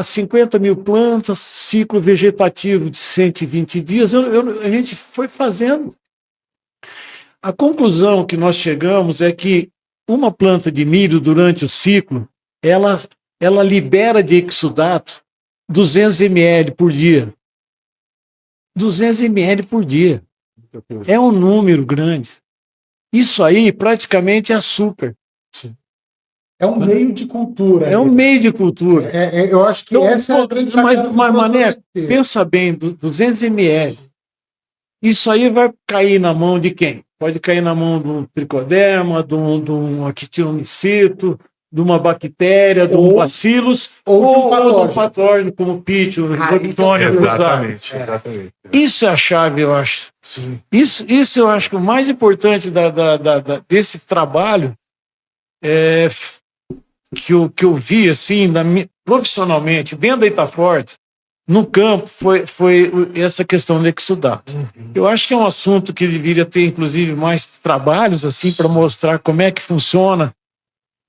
50 mil plantas, ciclo vegetativo de 120 dias, a gente foi fazendo. A conclusão que nós chegamos é que uma planta de milho, durante o ciclo, ela libera de exudato 200 ml por dia. 200 ml por dia. É um número grande. Isso aí praticamente é açúcar. Sim. É um meio de cultura. É um meio de cultura. Eu acho que essa é a grande sacada. Mas Mané, pensa bem, 200 ml. Isso aí vai cair na mão de quem? Pode cair na mão do tricoderma, de um actinomyceto, de uma bactéria, de um bacillus, ou de um patógeno, como o pítio, o Rhodoptônia. Exatamente. Isso é a chave, eu acho. Sim. Isso eu acho que o mais importante desse trabalho que eu vi assim, profissionalmente, dentro da Itaforte, no campo, foi essa questão do exudato. Eu acho que é um assunto que deveria ter, inclusive, mais trabalhos assim para mostrar como é que funciona.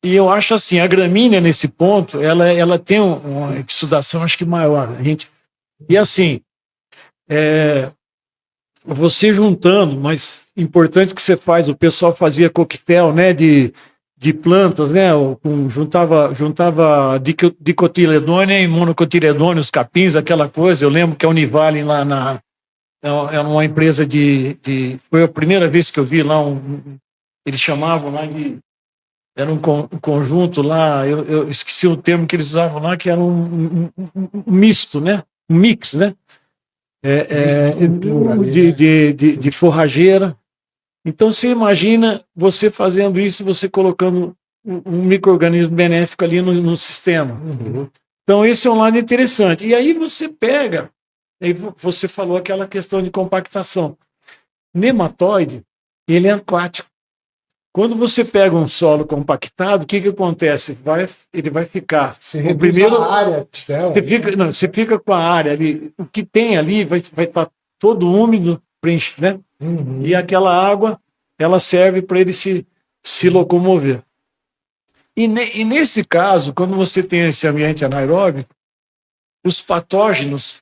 E eu acho assim, a gramínea, nesse ponto, ela tem uma exudação, acho que maior. E assim, você juntando, mas importante que você faz, o pessoal fazia coquetel, né, de plantas, né, juntava dicotiledônia e monocotiledônia, os capins, aquela coisa. Eu lembro que a Univale lá era uma empresa foi a primeira vez que eu vi lá eles chamavam lá de, era um conjunto lá, eu esqueci o termo que eles usavam lá, que era um misto, né? Um mix, né? De forrageira. Então você imagina você fazendo isso, você colocando um micro-organismo benéfico ali no sistema. Uhum. Então esse é um lado interessante. E aí você pega, aí você falou aquela questão de compactação. Nematóide, ele é aquático. Quando você pega um solo compactado, o que acontece? Ele vai ficar. Você reduz a área de tela. Você fica com a área ali. O que tem ali vai estar todo úmido, preenche, né? Uhum. E aquela água, ela serve para ele se locomover. E nesse caso, quando você tem esse ambiente anaeróbico, os patógenos,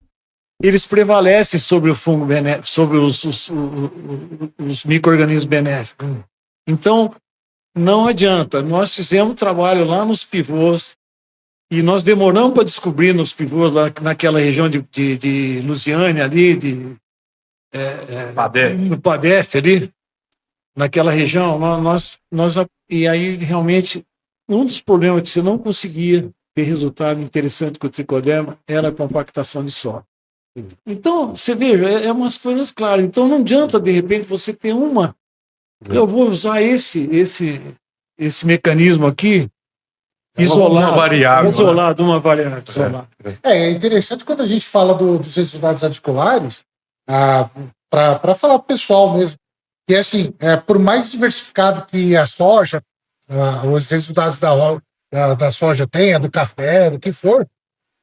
eles prevalecem sobre o fungo benéfico, sobre os micro-organismos benéficos. Então, não adianta. Nós fizemos trabalho lá nos pivôs e nós demoramos para descobrir nos pivôs, lá naquela região de Lusiânia ali, no Padef ali, naquela região, e aí realmente um dos problemas que você não conseguia ter resultado interessante com o tricoderma era a compactação de solo. Então, você veja, umas coisas claras. Então, não adianta, de repente, você ter eu vou usar esse mecanismo aqui, isolado, uma variável. É interessante quando a gente fala dos resultados radiculares, para falar para o pessoal mesmo, que assim, por mais diversificado que a soja, os resultados da soja tenha, do café, do que for,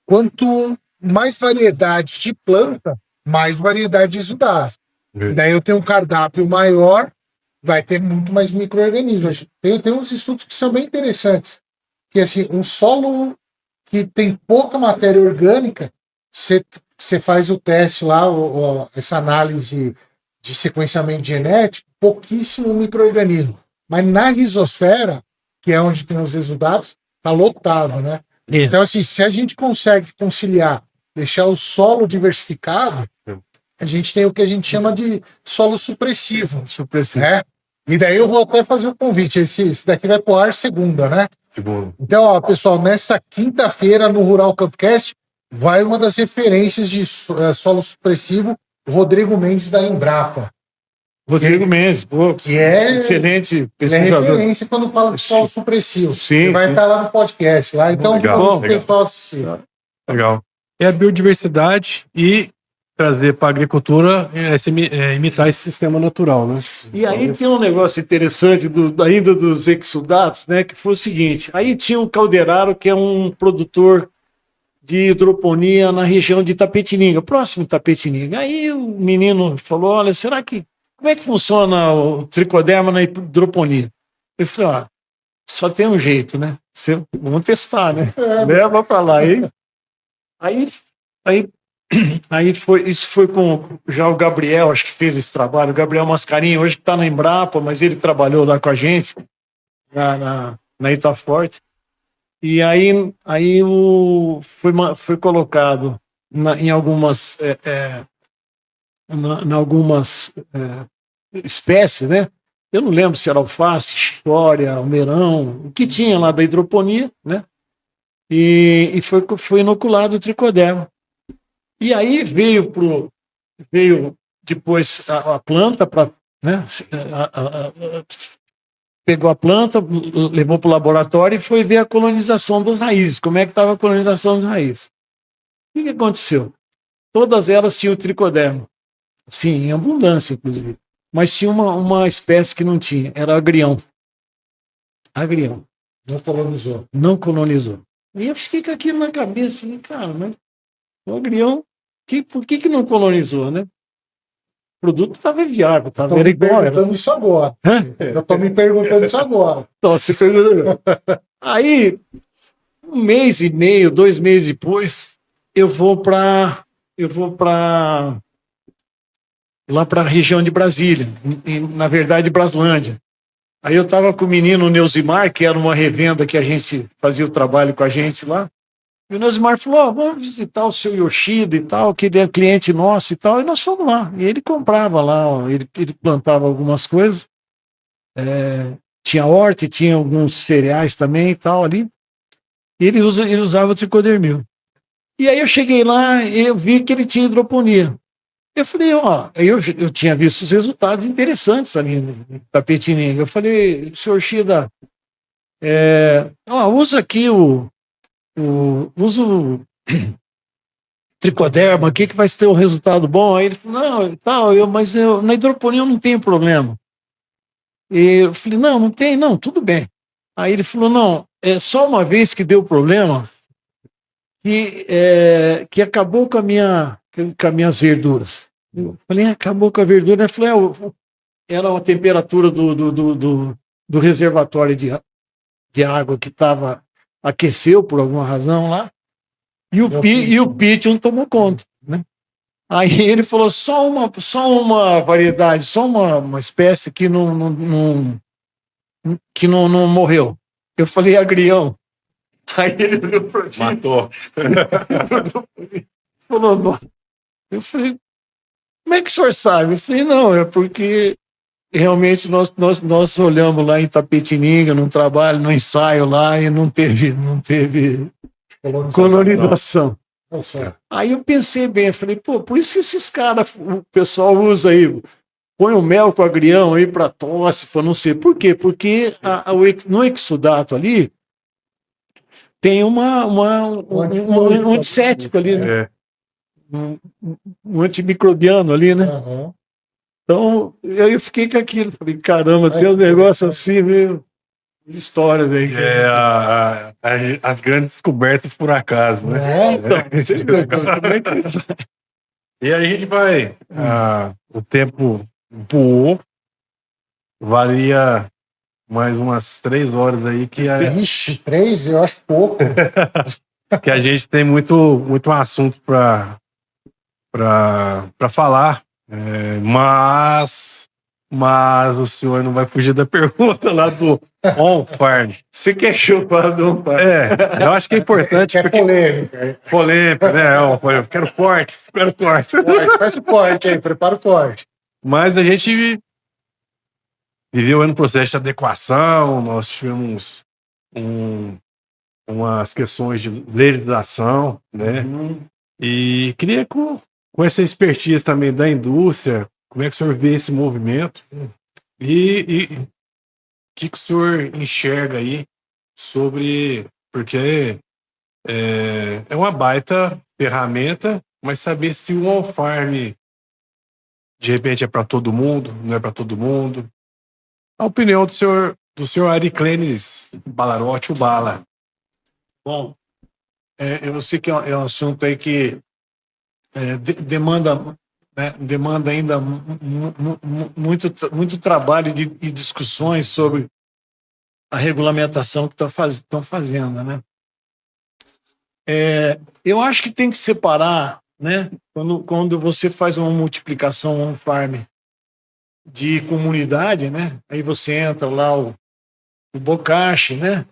quanto mais variedade de planta, mais variedade de resultados. E daí eu tenho um cardápio maior, vai ter muito mais micro-organismos. Tem uns estudos que são bem interessantes, que assim, um solo que tem pouca matéria orgânica, você faz o teste lá, essa análise de sequenciamento genético, pouquíssimo micro-organismo. Mas na rizosfera, que é onde tem os resultados, está lotado, né? Então, assim, se a gente consegue conciliar, deixar o solo diversificado, a gente tem o que a gente chama de solo supressivo. Né? E daí eu vou até fazer o convite. Esse daqui vai pro ar segunda, né? Então, ó, pessoal, nessa quinta-feira no Rural Campcast vai uma das referências de solo supressivo, Rodrigo Mendes da Embrapa. Rodrigo Mendes, que é excelente pesquisador. É referência quando fala de solo supressivo. Sim, vai estar lá no podcast. Lá. Então, legal, o pessoal assistir. Legal. É a biodiversidade e trazer para a agricultura imitar esse sistema natural, né? E aí tem um negócio interessante ainda dos exudatos, né? Que foi o seguinte: aí tinha o Calderaro, que é um produtor de hidroponia na região de Itapetininga, próximo de Itapetininga. Aí o menino falou: olha, como é que funciona o tricoderma na hidroponia? Eu falei: só tem um jeito, né? Vamos testar, né? Leva para lá. Isso foi com já o Gabriel, acho que fez esse trabalho, o Gabriel Mascarinho, hoje que está na Embrapa, mas ele trabalhou lá com a gente, na Itaforte. E aí foi colocado em algumas espécies, né? Eu não lembro se era alface, chicória, almeirão, o que tinha lá da hidroponia, né? E foi inoculado o tricoderma. E aí veio depois a planta, né? Pegou a planta, levou para o laboratório e foi ver a colonização das raízes. Como é que estava a colonização das raízes? O que aconteceu? Todas elas tinham tricoderma. Sim, em abundância, inclusive. Mas tinha uma espécie que não tinha, era agrião. Agrião. Não colonizou. E eu fiquei com aquilo na cabeça, falei, cara, mas o agrião, por que não colonizou, né? O produto estava viável, estava igual. Isso agora. Eu estou me perguntando isso agora. Então, você perguntou. Aí, 1 mês e meio, 2 meses depois, eu vou lá para a região de Brasília, na verdade, Braslândia. Aí eu estava com o menino Neusimar, que era uma revenda que a gente fazia o trabalho com a gente lá, E o Neusmar falou, ó, vamos visitar o seu Yoshida e tal, que ele é cliente nosso e tal, e nós fomos lá. E ele comprava lá, ó, ele plantava algumas coisas, tinha horta, e tinha alguns cereais também e tal ali, e ele usava o tricodermil. E aí eu cheguei lá e eu vi que ele tinha hidroponia. Eu falei, ó, eu tinha visto os resultados interessantes ali em Tapetininga. Eu falei, senhor Shida, usa aqui usa o tricoderma aqui que vai ter um resultado bom. Aí ele falou, não, tal, mas na hidroponia eu não tenho problema. E eu falei, não tem, não, tudo bem. Aí ele falou, não, é só uma vez que deu problema que acabou com as minhas verduras. Eu falei, acabou com a verdura. Ele falou, era a temperatura do reservatório de água que aqueceu por alguma razão lá, e o Pythium tomou conta, né? Aí ele falou, só uma variedade, só uma espécie que não morreu. Eu falei, agrião. Aí ele olhou para mim. Matou. Falou, não. Eu falei, como é que o senhor sabe? Eu falei, não, é porque realmente nós olhamos lá em Tapetininga, num trabalho, no ensaio lá, e não teve colonização. Aí eu pensei bem, eu falei, pô, por isso que esses caras, o pessoal usa aí, põe o mel com agrião aí para tosse, para não sei. Por quê? Porque no exudato ali tem um antisséptico ali, né? Um antimicrobiano ali, né? Uhum. Então, eu fiquei com aquilo. Falei, caramba, tem um negócio assim, meio de histórias aí. As grandes descobertas por acaso, né? Então, como é que... E aí a gente vai. O tempo voou. Valia mais umas 3 horas aí Ixi, 3, eu acho pouco. que a gente tem muito assunto para falar. Mas o senhor não vai fugir da pergunta lá do on-farm. Você quer chupar do on-farm? Eu acho que é importante. É polêmica. Polêmica, né? Eu quero cortes. Faz o corte aí, prepara o corte. Mas a gente viveu no processo de adequação, nós tivemos umas questões de legislação, né? E queria, com essa expertise também da indústria, como é que o senhor vê esse movimento e o que o senhor enxerga aí sobre... Porque é uma baita ferramenta, mas saber se o on-farm de repente é para todo mundo, não é para todo mundo. A opinião do senhor Ariclenes Balarotti, o Bala. Bom, eu sei que é um assunto aí que demanda ainda muito trabalho e discussões sobre a regulamentação que estão fazendo, né? Eu acho que tem que separar, né? Quando você faz uma multiplicação on-farm de comunidade, né? Aí você entra lá o bocashi, né?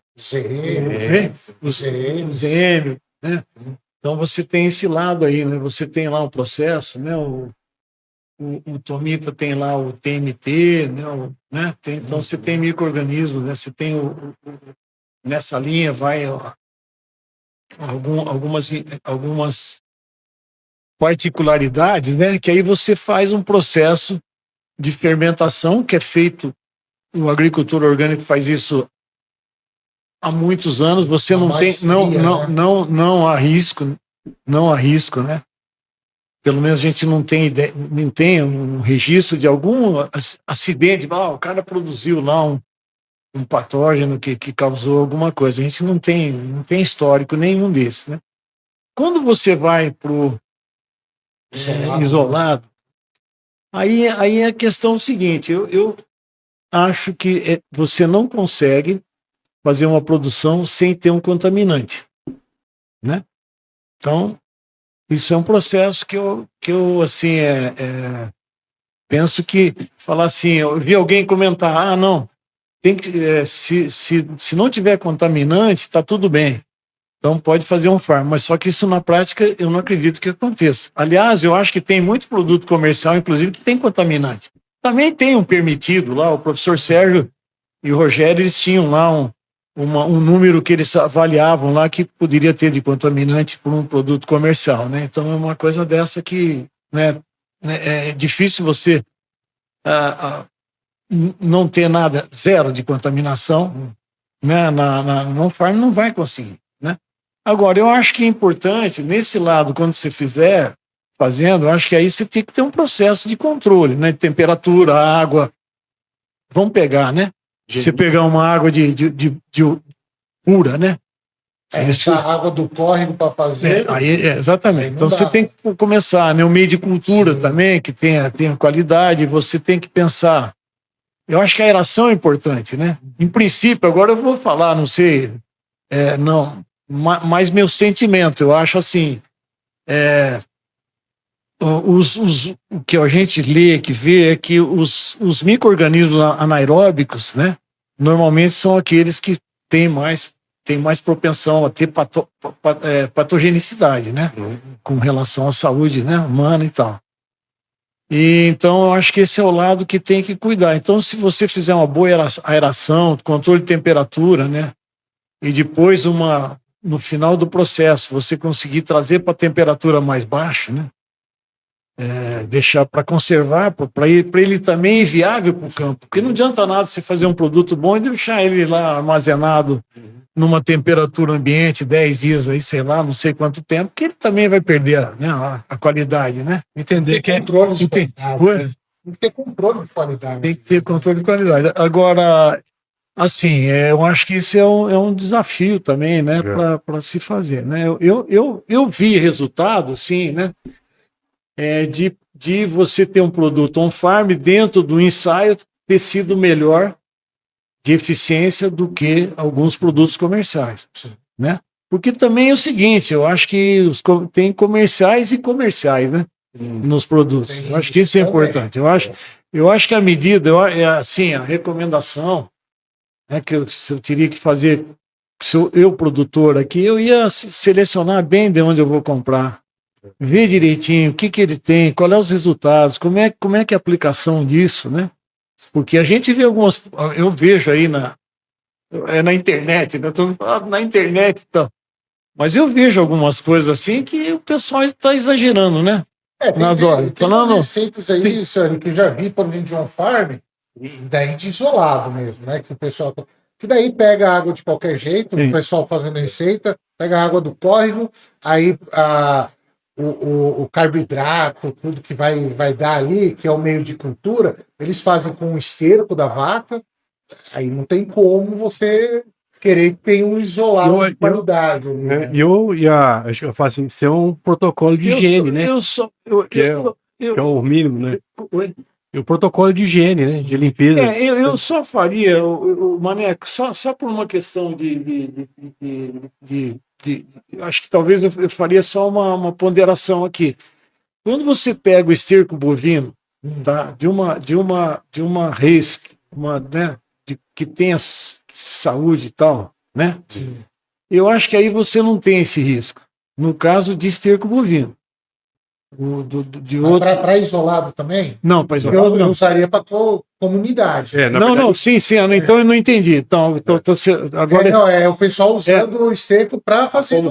O ZM, né? Então você tem esse lado aí, né? Você tem lá o processo, né? O Tomita tem lá o TMT, né? Então você tem micro-organismos, né? Você tem nessa linha vai algumas particularidades, né? Que aí você faz um processo de fermentação que é feito, o agricultor orgânico faz isso há muitos anos. Você não há risco, né? Pelo menos a gente não tem ideia, não tem um registro de algum acidente. O cara produziu lá um patógeno que causou alguma coisa. A gente não tem histórico nenhum desses, né? Quando você vai para o isolado, aí a questão é o seguinte, eu acho que você não consegue fazer uma produção sem ter um contaminante, né? Então, isso é um processo que eu assim, penso que, falar assim, eu vi alguém comentar, não, tem que, se não tiver contaminante, está tudo bem. Então pode fazer um farm, mas só que isso na prática eu não acredito que aconteça. Aliás, eu acho que tem muito produto comercial, inclusive, que tem contaminante. Também tem um permitido lá, o professor Sérgio e o Rogério, eles tinham lá um número que eles avaliavam lá que poderia ter de contaminante por um produto comercial, né? Então é uma coisa dessa que, né, é difícil você não ter nada, zero de contaminação, né? No farm não vai conseguir, né? Agora, eu acho que é importante, nesse lado, quando você fizer, eu acho que aí você tem que ter um processo de controle, né? De temperatura, água. Vamos pegar, né? Você pegar uma água de pura, né? Essa água do córrego para fazer. Exatamente. Aí então dá. você tem que começar, né? O meio de cultura também, que tenha qualidade, você tem que pensar. Eu acho que a aeração é importante, né? Em princípio, agora eu vou falar, não sei, mas meu sentimento, eu acho assim, o que a gente lê, que vê, é que os micro-organismos anaeróbicos, né? Normalmente são aqueles que têm mais propensão a ter patogenicidade, né? Com relação à saúde, né? Humana e tal. E, então, eu acho que esse é o lado que tem que cuidar. Então, se você fizer uma boa aeração, controle de temperatura, né? E depois, no final do processo, você conseguir trazer para a temperatura mais baixa, né? Deixar para conservar, para ele também ir viável para o campo. Porque não adianta nada você fazer um produto bom e deixar ele lá armazenado numa temperatura ambiente, 10 dias aí, sei lá, não sei quanto tempo, que ele também vai perder, né, a qualidade, né? Entender que é controle de qualidade. Né? Tem que ter controle de qualidade. Tem que ter controle de qualidade. Agora, assim, eu acho que isso é um desafio também, né, para se fazer, né? Eu vi resultado, assim, né, de você ter um produto on-farm dentro do ensaio ter sido melhor de eficiência do que alguns produtos comerciais, né? Porque também é o seguinte, eu acho que tem comerciais e comerciais, né? Nos produtos. Eu acho que isso é importante. Eu acho que a medida, assim, a recomendação, né, que eu teria que fazer, se eu produtor aqui, eu ia selecionar bem de onde eu vou comprar, ver direitinho o que ele tem, qual é os resultados, como é que é a aplicação disso, né? Porque a gente vê eu vejo aí na internet, né? Estou falando na internet e tal. Mas eu vejo algumas coisas assim que o pessoal está exagerando, né? Tem umas receitas aí, senhor, que eu já vi por de um farm, e daí de isolado mesmo, né? Que o pessoal. Que daí pega a água de qualquer jeito, o pessoal fazendo receita, pega a água do córrego, aí o carboidrato, tudo que vai dar ali, que é o meio de cultura, eles fazem com o esterco da vaca, aí não tem como você querer que tenha um isolado de qualidade. Acho que eu faço assim, isso é um protocolo de higiene, né? Que é o mínimo, né? E o protocolo de higiene, né? De limpeza. Eu só faria, Maneco, só por uma questão acho que talvez eu faria só uma ponderação aqui. Quando você pega o esterco bovino, tá, de uma res, né, que tenha saúde e tal, né? Sim. Eu acho que aí você não tem esse risco. No caso de esterco bovino. Para isolado também? Não, para isolado. Eu usaria para comunidade. Sim, então eu não entendi. Então, agora o pessoal usando o esterco para fazer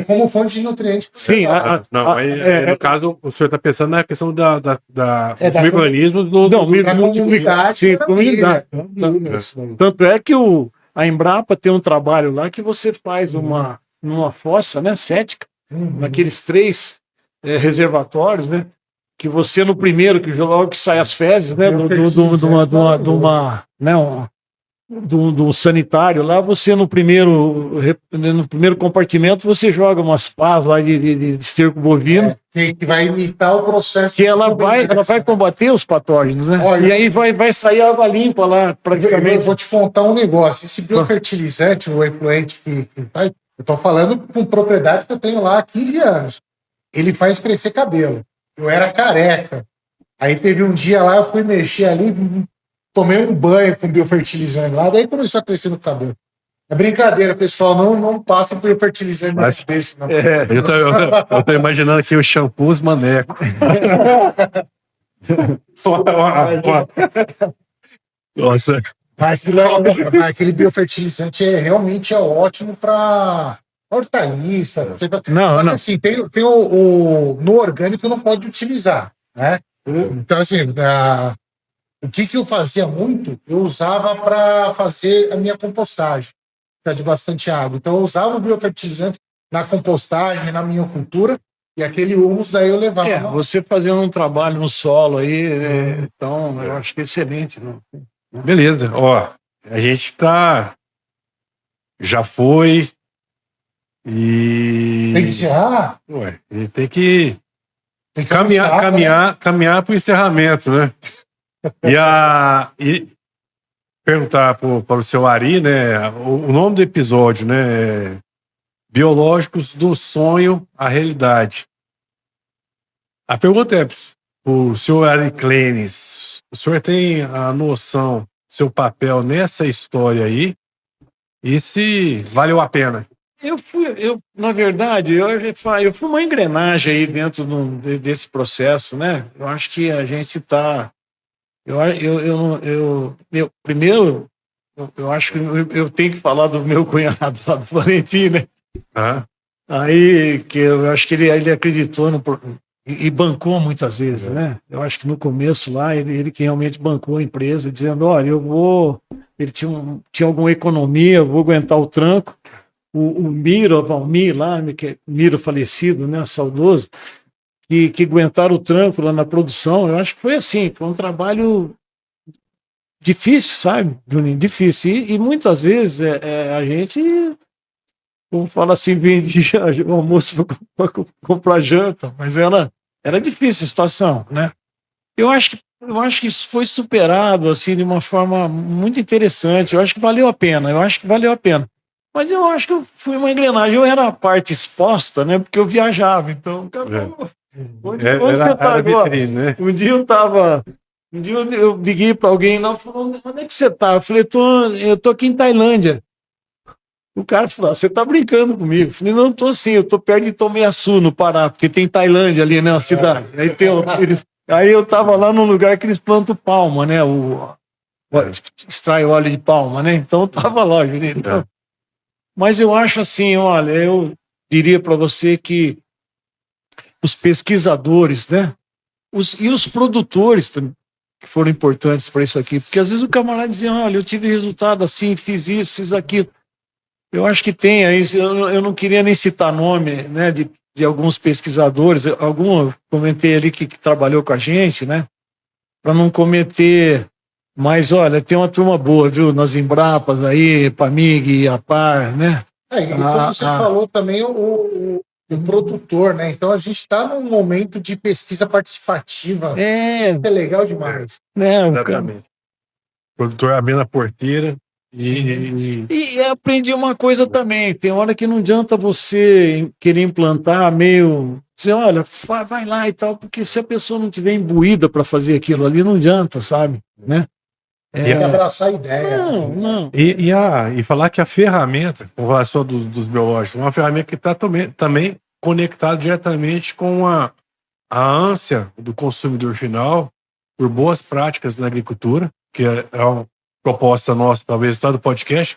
como fonte de nutrientes. Sim, no caso, o senhor está pensando na questão dos micro-organismos da comunidade. Sim, comunidade. Tanto é que a Embrapa tem um trabalho lá que você faz numa fossa, né, cética, naqueles 3 reservatórios, né? Que você no primeiro, que logo que sai as fezes, né? Do sanitário lá, você no primeiro compartimento você joga umas pás lá de esterco bovino. Que vai imitar o processo. Que ela vai combater os patógenos, né? Olha, e aí vai sair água limpa lá, praticamente. Eu vou te contar um negócio. Esse biofertilizante, o efluente que faz, eu estou falando com propriedade que eu tenho lá há 15 anos. Ele faz crescer cabelo. Eu era careca. Aí teve um dia lá, eu fui mexer ali, tomei um banho com biofertilizante lá, daí começou a crescer no cabelo. É brincadeira, pessoal. Não passa por fertilizante desse, não. Eu tô imaginando aqui os shampoos maneco. Nossa. Aquele biofertilizante realmente é ótimo para hortaliça. Não, Só que, não. assim, tem no orgânico não pode utilizar, né? Então, assim, o que eu fazia muito, eu usava para fazer a minha compostagem, que é de bastante água. Então, eu usava o biofertilizante na compostagem, na minha cultura, e aquele humus daí eu levava. Você fazendo um trabalho no solo aí, então eu acho que é excelente. Não? Beleza, ó, a gente já foi e... Tem que encerrar? Ué, a gente tem que almoçar, né? caminhar para o encerramento, né? E perguntar para o seu Ari, né, o nome do episódio, né, Biológicos do Sonho à Realidade. A pergunta é para o senhor Ari Clenis, o senhor tem a noção do seu papel nessa história aí e se valeu a pena? Na verdade, eu fui uma engrenagem aí dentro desse processo, né? Eu acho que a gente está... Primeiro, eu acho que eu tenho que falar do meu cunhado lá do Valentim, né? Aí, que eu acho que ele acreditou e bancou muitas vezes, né? Eu acho que no começo lá, ele que realmente bancou a empresa, dizendo, olha, ele tinha alguma economia, eu vou aguentar o tranco. O Miro, o Valmir lá, Miro falecido, né, saudoso, que aguentaram o tranco lá na produção. Eu acho que foi assim, foi um trabalho difícil, sabe, Juninho? Difícil. E muitas vezes a gente, como fala assim, vendia o almoço para comprar janta, mas era difícil a situação, né? Eu acho que isso foi superado assim de uma forma muito interessante. Eu acho que valeu a pena. Mas eu acho que eu fui uma engrenagem. Eu era a parte exposta, né? Porque eu viajava. Então, cara, onde você está agora? Vitrine, né? Um dia eu liguei para alguém lá e falou, onde é que você está? Eu falei, eu tô aqui em Tailândia. O cara falou, você está brincando comigo? Eu falei, não, estou sim, eu estou perto de Tomiaçu, no Pará, porque tem Tailândia ali, né? Uma cidade. Aí eu estava lá num lugar que eles plantam palma, né? Extrai óleo de palma, né? Então eu estava lá, Juninho. Então, mas eu acho assim, olha, eu diria para você que os pesquisadores, né? E os produtores também, que foram importantes para isso aqui, porque às vezes o camarada dizia, olha, eu tive resultado assim, fiz isso, fiz aquilo. Eu acho que tem aí, eu não queria nem citar nome, né, de alguns pesquisadores, eu comentei ali que trabalhou com a gente, né, para não cometer, mas olha, tem uma turma boa, viu, nas Embrapas aí, Pamig, APAR, né. E como você falou também, o produtor, né, então a gente está num momento de pesquisa participativa, é legal demais. Exatamente. O produtor abrindo a porteira. E aprendi uma coisa também, tem hora que não adianta você querer implantar meio, dizer, olha, vai lá e tal, porque se a pessoa não tiver imbuída para fazer aquilo ali, não adianta, sabe, né? Tem que abraçar a ideia. Não. E falar que a ferramenta, com relação dos biológicos, é uma ferramenta que está também conectada diretamente com a ânsia do consumidor final por boas práticas na agricultura, que é uma proposta nossa, talvez, do podcast,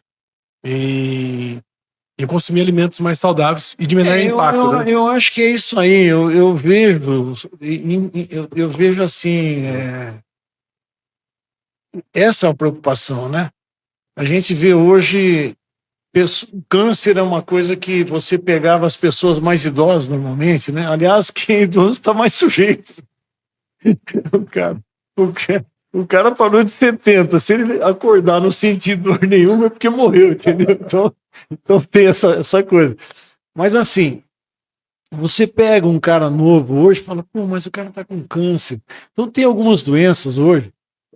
e consumir alimentos mais saudáveis e de menor impacto. Né? Eu acho que é isso aí. Eu vejo assim, essa é a preocupação, né? A gente vê hoje, o câncer é uma coisa que você pegava as pessoas mais idosas normalmente, né? Aliás, quem é idoso está mais sujeito. O cara parou de 70. Se ele acordar não sentir dor nenhuma é porque morreu, entendeu? Então tem essa coisa. Mas assim, você pega um cara novo hoje e fala, pô, mas o cara tá com câncer. Então tem algumas doenças hoje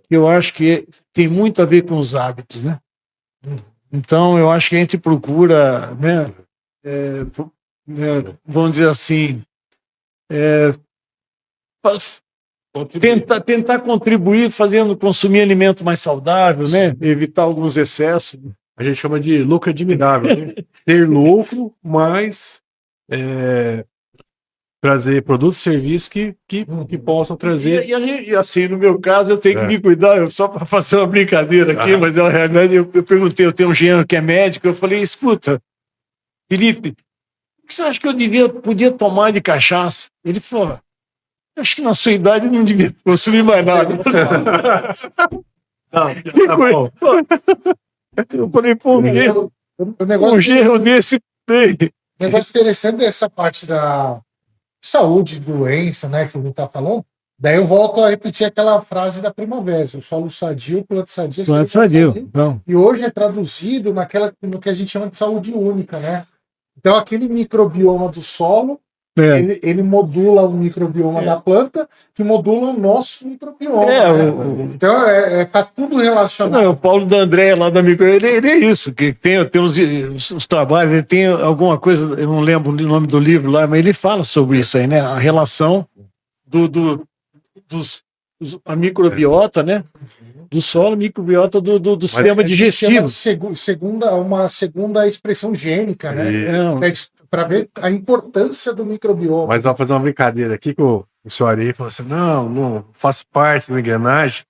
que eu acho que tem muito a ver com os hábitos, né? Então eu acho que a gente procura, né, vamos dizer assim, tentar contribuir consumir alimento mais saudável, né? Evitar alguns excessos. a gente chama de lucro admirável, né? Ter lucro, mas trazer produtos e serviços que possam trazer. E assim, no meu caso, eu tenho que me cuidar, só para fazer uma brincadeira aqui, mas na realidade eu perguntei, eu tenho um genro que é médico, eu falei, escuta, Felipe, o que você acha que eu podia tomar de cachaça? Ele falou, acho que na sua idade não devia consumir mais nada. Bom. Eu falei, pô, um genro desse tem. O negócio interessante dessa parte da saúde, doença, né, que a gente tá falando. Daí eu volto a repetir aquela frase da Primavera: o solo sadio, planta sadia. Planta sadio. Não. E hoje é traduzido no que a gente chama de saúde única, né? Então aquele microbioma do solo, ele modula o microbioma da planta, que modula o nosso microbioma. Então tá tudo relacionado. Não, o Paulo da Andréia lá da micro, ele é isso, que tem os trabalhos, ele tem alguma coisa, eu não lembro o nome do livro lá, mas ele fala sobre isso aí, né? A relação a microbiota, né? Do solo, microbiota do sistema digestivo. Uma segunda expressão gênica, né? Para ver a importância do microbioma. Mas vou fazer uma brincadeira aqui que o senhor Ari falou assim: não faço parte da engrenagem.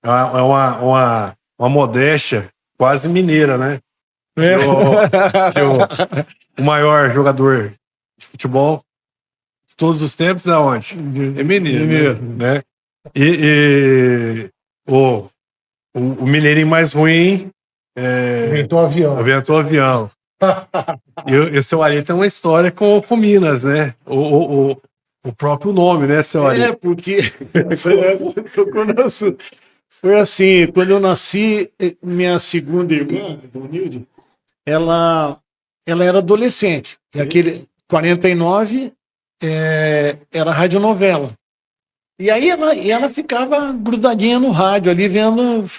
É uma modéstia quase mineira, né? O maior jogador de futebol de todos os tempos é onde? É mineiro. Né? O mineirinho mais ruim inventou o avião. E o seu Ari tem uma história com Minas, né? O próprio nome, né, seu Ari? Porque foi assim, quando eu nasci, minha segunda irmã, Donilde, ela era adolescente. E aquele 49 era radionovela. E aí ela ficava grudadinha no rádio ali, vendo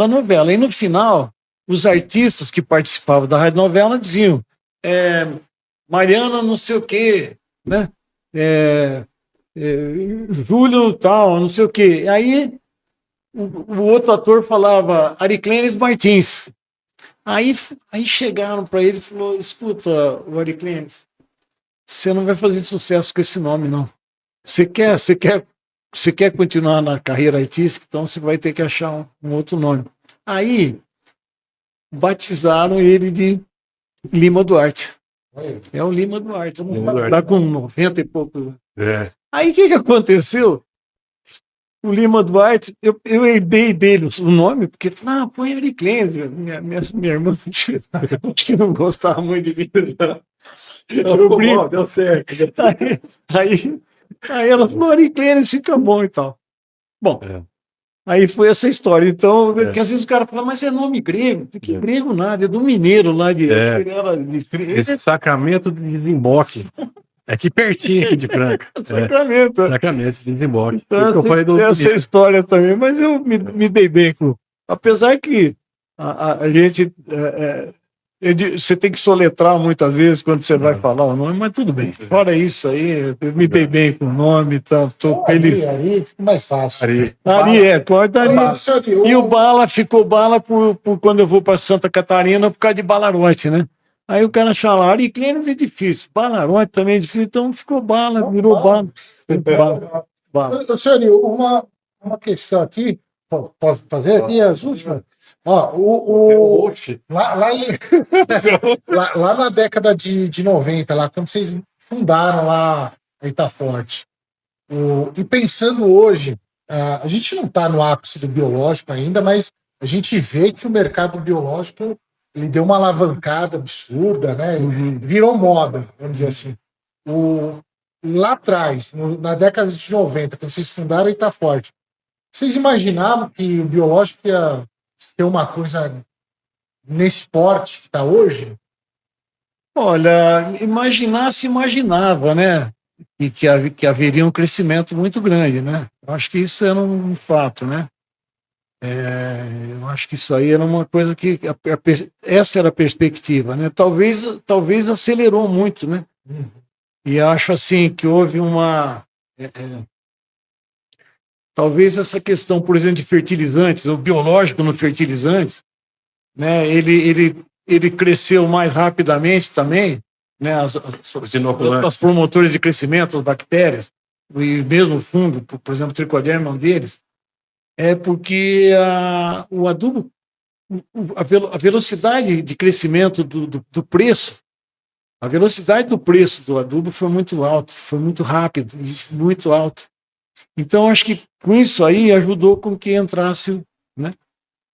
a novela. E no final, os artistas que participavam da radionovela diziam Mariana não sei o quê, né? Júlio tal, não sei o quê. Aí o outro ator falava Ariclenes Martins. Aí chegaram para ele e falou: escuta, o Ariclenes, você não vai fazer sucesso com esse nome, não. Você quer continuar na carreira artística, então você vai ter que achar um outro nome. Aí batizaram ele de Lima Duarte. É o Lima Duarte. Está com 90 e poucos. Aí o que aconteceu? O Lima Duarte, eu herdei dele o nome, porque falei, põe Ariclenes. Minha irmã acho que não gostava muito de mim. Deu certo. Aí ela falou, Ariclenes fica bom e tal. Bom, aí foi essa história. Então, que às vezes o cara fala, mas é nome grego. Que grego nada, é do mineiro lá de... Esse Sacramento de Desemboque. É aqui pertinho aqui de Franca. Sacramento de Desemboque. Então, essa história também, mas eu me dei bem com... Apesar que a gente... você tem que soletrar muitas vezes quando você vai falar o nome, mas tudo bem. Fora isso aí, eu me dei bem com o nome, estou feliz. Ari fica mais fácil. Corta Ari. E o Bala ficou Bala por quando eu vou para Santa Catarina por causa de Balarote, né? Aí o cara fala, Ariclenes é difícil, Balarote também é difícil, então ficou Bala, virou Bala. Senhor, uma questão aqui, posso fazer aqui as últimas? Lá na década de 90, lá, quando vocês fundaram lá a Itaforte, e pensando hoje, a gente não está no ápice do biológico ainda, mas a gente vê que o mercado biológico ele deu uma alavancada absurda, né? Virou moda, vamos dizer assim. Lá atrás, na década de 90, quando vocês fundaram a Itaforte, vocês imaginavam que o biológico ia ser uma coisa nesse porte que está hoje? Olha, se imaginava, né? E que haveria um crescimento muito grande, né? Eu acho que isso era um fato, né? Eu acho que isso aí era uma coisa que essa era a perspectiva, né? Talvez acelerou muito, né? E acho assim que houve uma talvez essa questão, por exemplo, de fertilizantes, o biológico no fertilizantes, né? Ele cresceu mais rapidamente também, né? Os inoculantes. Os promotores de crescimento, as bactérias, e mesmo o fungo, por exemplo, o tricoderma é um deles, é porque o adubo, a velocidade de crescimento do preço, a velocidade do preço do adubo foi muito alta, foi muito rápido, muito alto. Então, acho que com isso aí ajudou com que entrasse, né,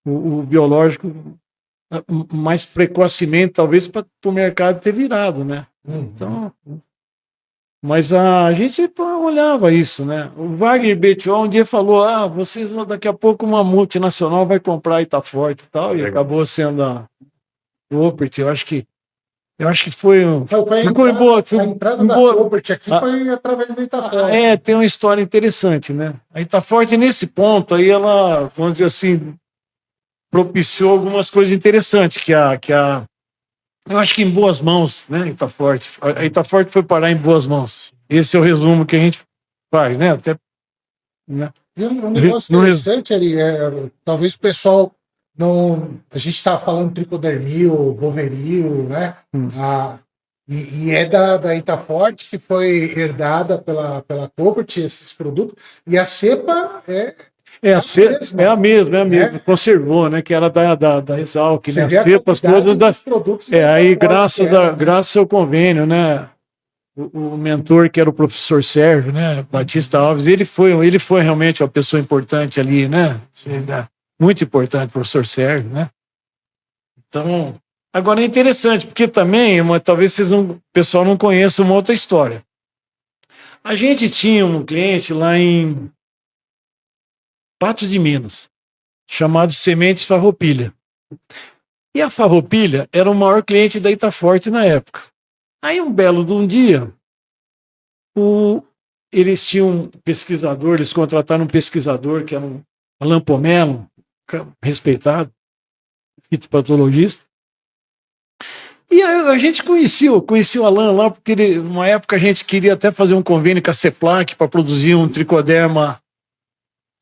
o biológico mais precocemente, talvez para o mercado ter virado, né? Então, mas a gente olhava isso, né? O Wagner Bettiol um dia falou: vocês daqui a pouco uma multinacional vai comprar a Itaforte e tal, e acabou sendo a Opert. Eu acho que foi um. A entrada da Opert aqui foi através da Itaforte. Tem uma história interessante, né? A Itaforte, nesse ponto, aí ela, vamos dizer assim, propiciou algumas coisas interessantes, eu acho que em boas mãos, né, Itaforte. A Itaforte foi parar em boas mãos. Esse é o resumo que a gente faz, né? Até, né? E um negócio interessante, Ari, talvez o pessoal não... A gente está falando tricodermil, boveril, né? E é da Itaforte, que foi herdada pela Cobalt, esses produtos. E a cepa a mesma. Conservou, né? Que era da Exalc, né? As cepas todas das produtos. Aí graças ao convênio, né? O mentor, que era o professor Sérgio, né? Batista Alves, ele foi realmente uma pessoa importante ali, né? Muito importante, professor Sérgio, né? Então, agora é interessante, porque também, talvez o pessoal não conheça uma outra história. A gente tinha um cliente lá em Patos de Minas, chamado Sementes Farroupilha. E a Farroupilha era o maior cliente da Itaforte na época. Aí, um belo de um dia, eles tinham um pesquisador, eles contrataram um pesquisador, que era um Alain Pomelo, respeitado, fitopatologista. E aí a gente conhecia o Alain lá, porque numa época a gente queria até fazer um convênio com a CEPLAC para produzir um tricoderma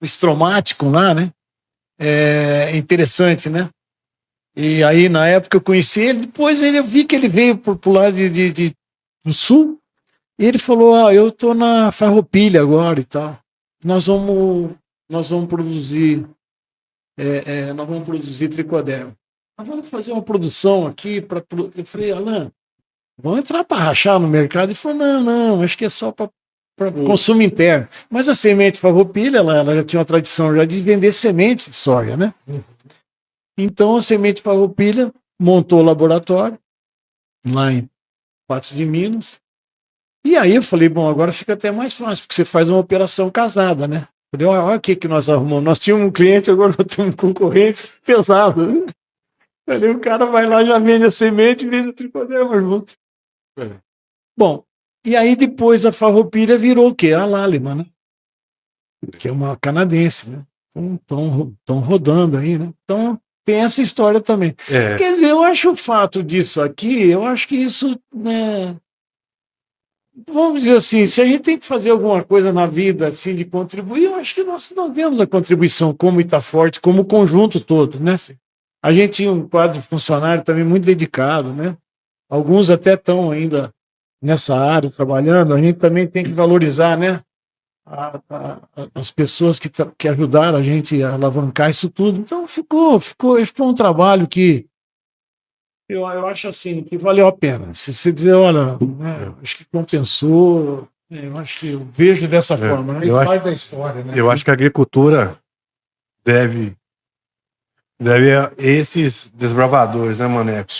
estromático lá, né? Interessante, né? E aí, na época, eu conheci ele, depois eu vi que ele veio por lá do sul, e ele falou: eu tô na Farroupilha agora e tal. Nós vamos produzir tricoderma. Nós vamos fazer uma produção aqui para. Eu falei: Alain, vamos entrar para rachar no mercado? Ele falou: não, acho que é só para consumo interno. Mas a semente Farroupilha, ela já tinha uma tradição já de vender sementes de soja, né? Então a semente Farroupilha montou o laboratório lá em Patos de Minas. E aí eu falei: bom, agora fica até mais fácil, porque você faz uma operação casada, né? Eu falei: olha o que nós arrumamos. Nós tínhamos um cliente, agora nós temos um concorrente pesado, né? Falei: o cara vai lá, já vende a semente e vende o tricoderma junto. Bom, e aí depois a Farroupilha virou o quê? A Lallemand, né? Que é uma canadense, né? Estão rodando aí, né? Então tem essa história também. Quer dizer, eu acho o fato disso aqui, eu acho que isso, né, vamos dizer assim, se a gente tem que fazer alguma coisa na vida, assim, de contribuir, eu acho que nós demos a contribuição como Itaforte, como conjunto todo, né? A gente tinha um quadro de funcionário também muito dedicado, né? Alguns até estão ainda nessa área trabalhando. A gente também tem que valorizar, né, as pessoas que ajudaram a gente a alavancar isso tudo. Então ficou um trabalho que eu acho assim, que valeu a pena. Se você dizer: olha, acho que compensou, eu acho que eu vejo dessa forma, né? Da história, né? Eu acho que a agricultura deve a esses desbravadores, né, Maneco?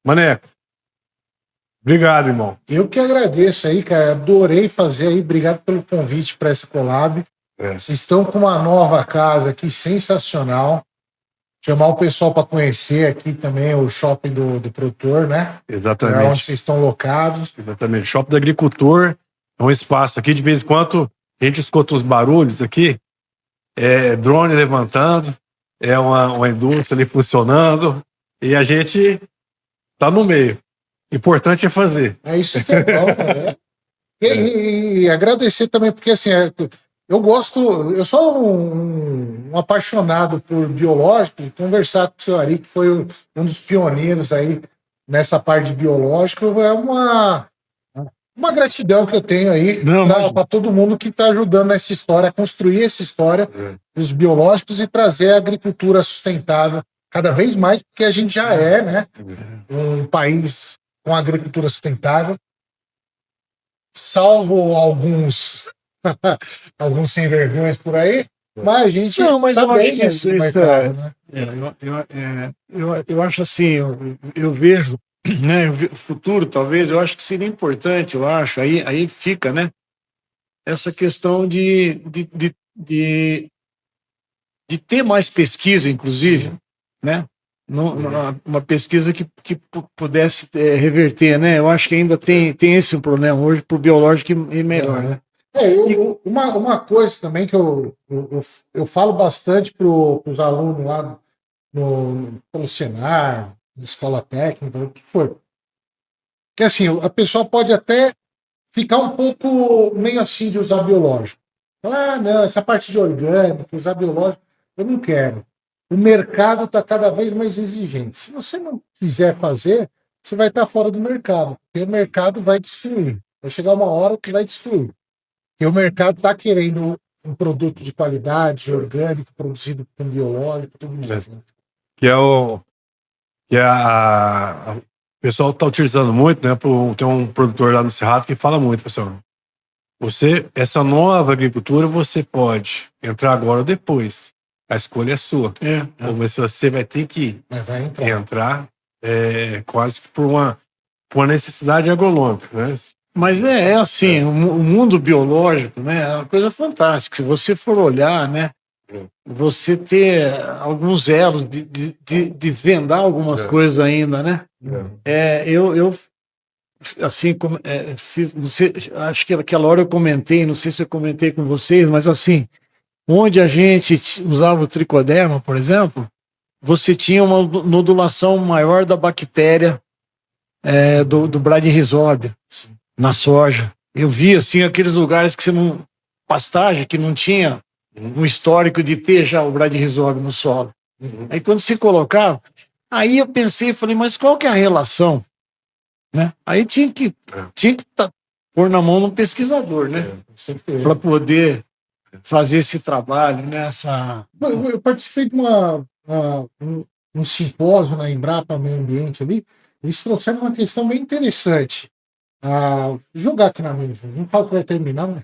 Maneco, obrigado, irmão. Eu que agradeço aí, cara. Adorei fazer aí. Obrigado pelo convite para essa collab. Vocês estão com uma nova casa aqui, sensacional. Chamar o pessoal para conhecer aqui também o shopping do produtor, né? Exatamente. É onde vocês estão locados. Exatamente. O shopping do agricultor é um espaço aqui, de vez em quando a gente escuta os barulhos aqui. É drone levantando, é uma indústria ali funcionando, e a gente tá no meio. Importante é fazer. É isso que é bom, né? E agradecer também, porque assim, eu sou um apaixonado por biológico, e conversar com o senhor Ari, que foi um dos pioneiros aí nessa parte de biológico, é uma gratidão que eu tenho aí para todo mundo que está ajudando nessa história, a construir essa história dos biológicos e trazer a agricultura sustentável cada vez mais, porque a gente já é, né, um país com agricultura sustentável, salvo alguns alguns sem vergonhas por aí, mas a gente mas tá eu bem acho que nesse mercado, né? eu acho assim, eu vejo, né, o futuro, talvez, eu acho que seria importante, eu acho, aí fica, né, essa questão de ter mais pesquisa, inclusive, né, uma pesquisa que pudesse reverter, né, eu acho que ainda tem esse problema hoje para o biológico e melhor, né. Uma coisa também que eu falo bastante para os alunos lá pelo Senar, na escola técnica, o que for. Que assim, a pessoa pode até ficar um pouco meio assim de usar biológico. Falar, não, essa parte de orgânico, usar biológico, eu não quero. O mercado está cada vez mais exigente. Se você não quiser fazer, você vai estar fora do mercado, porque o mercado vai destruir. Vai chegar uma hora que vai destruir. Porque o mercado está querendo um produto de qualidade, orgânico, produzido com biológico, tudo mais. Né? Que é o pessoal está utilizando muito, né? Tem um produtor lá no Cerrado que fala muito, pessoal. Essa nova agricultura, você pode entrar agora ou depois. A escolha é sua. Mas você vai ter que entrar quase que por uma necessidade agronômica, né? Mas assim, o mundo biológico, né, é uma coisa fantástica. Se você for olhar, né, você ter alguns elos de desvendar algumas coisas ainda, né? Eu assim, fiz, não sei, acho que naquela hora eu comentei, não sei se eu comentei com vocês, mas assim, onde a gente usava o tricoderma, por exemplo, você tinha uma nodulação maior da bactéria do Bradyrhizobia na soja. Eu vi assim aqueles lugares que você não, pastagem que não tinha um histórico de ter já o Bradyrhizobia no solo. Aí quando se colocava, aí eu pensei, falei, mas qual que é a relação, né? Aí tinha que pôr na mão de um pesquisador, né? Para poder fazer esse trabalho, né? Eu participei de um simpósio na Embrapa Meio Ambiente ali. Eles trouxeram uma questão bem interessante. Jogar aqui na mesa. Não falo que vai terminar, mas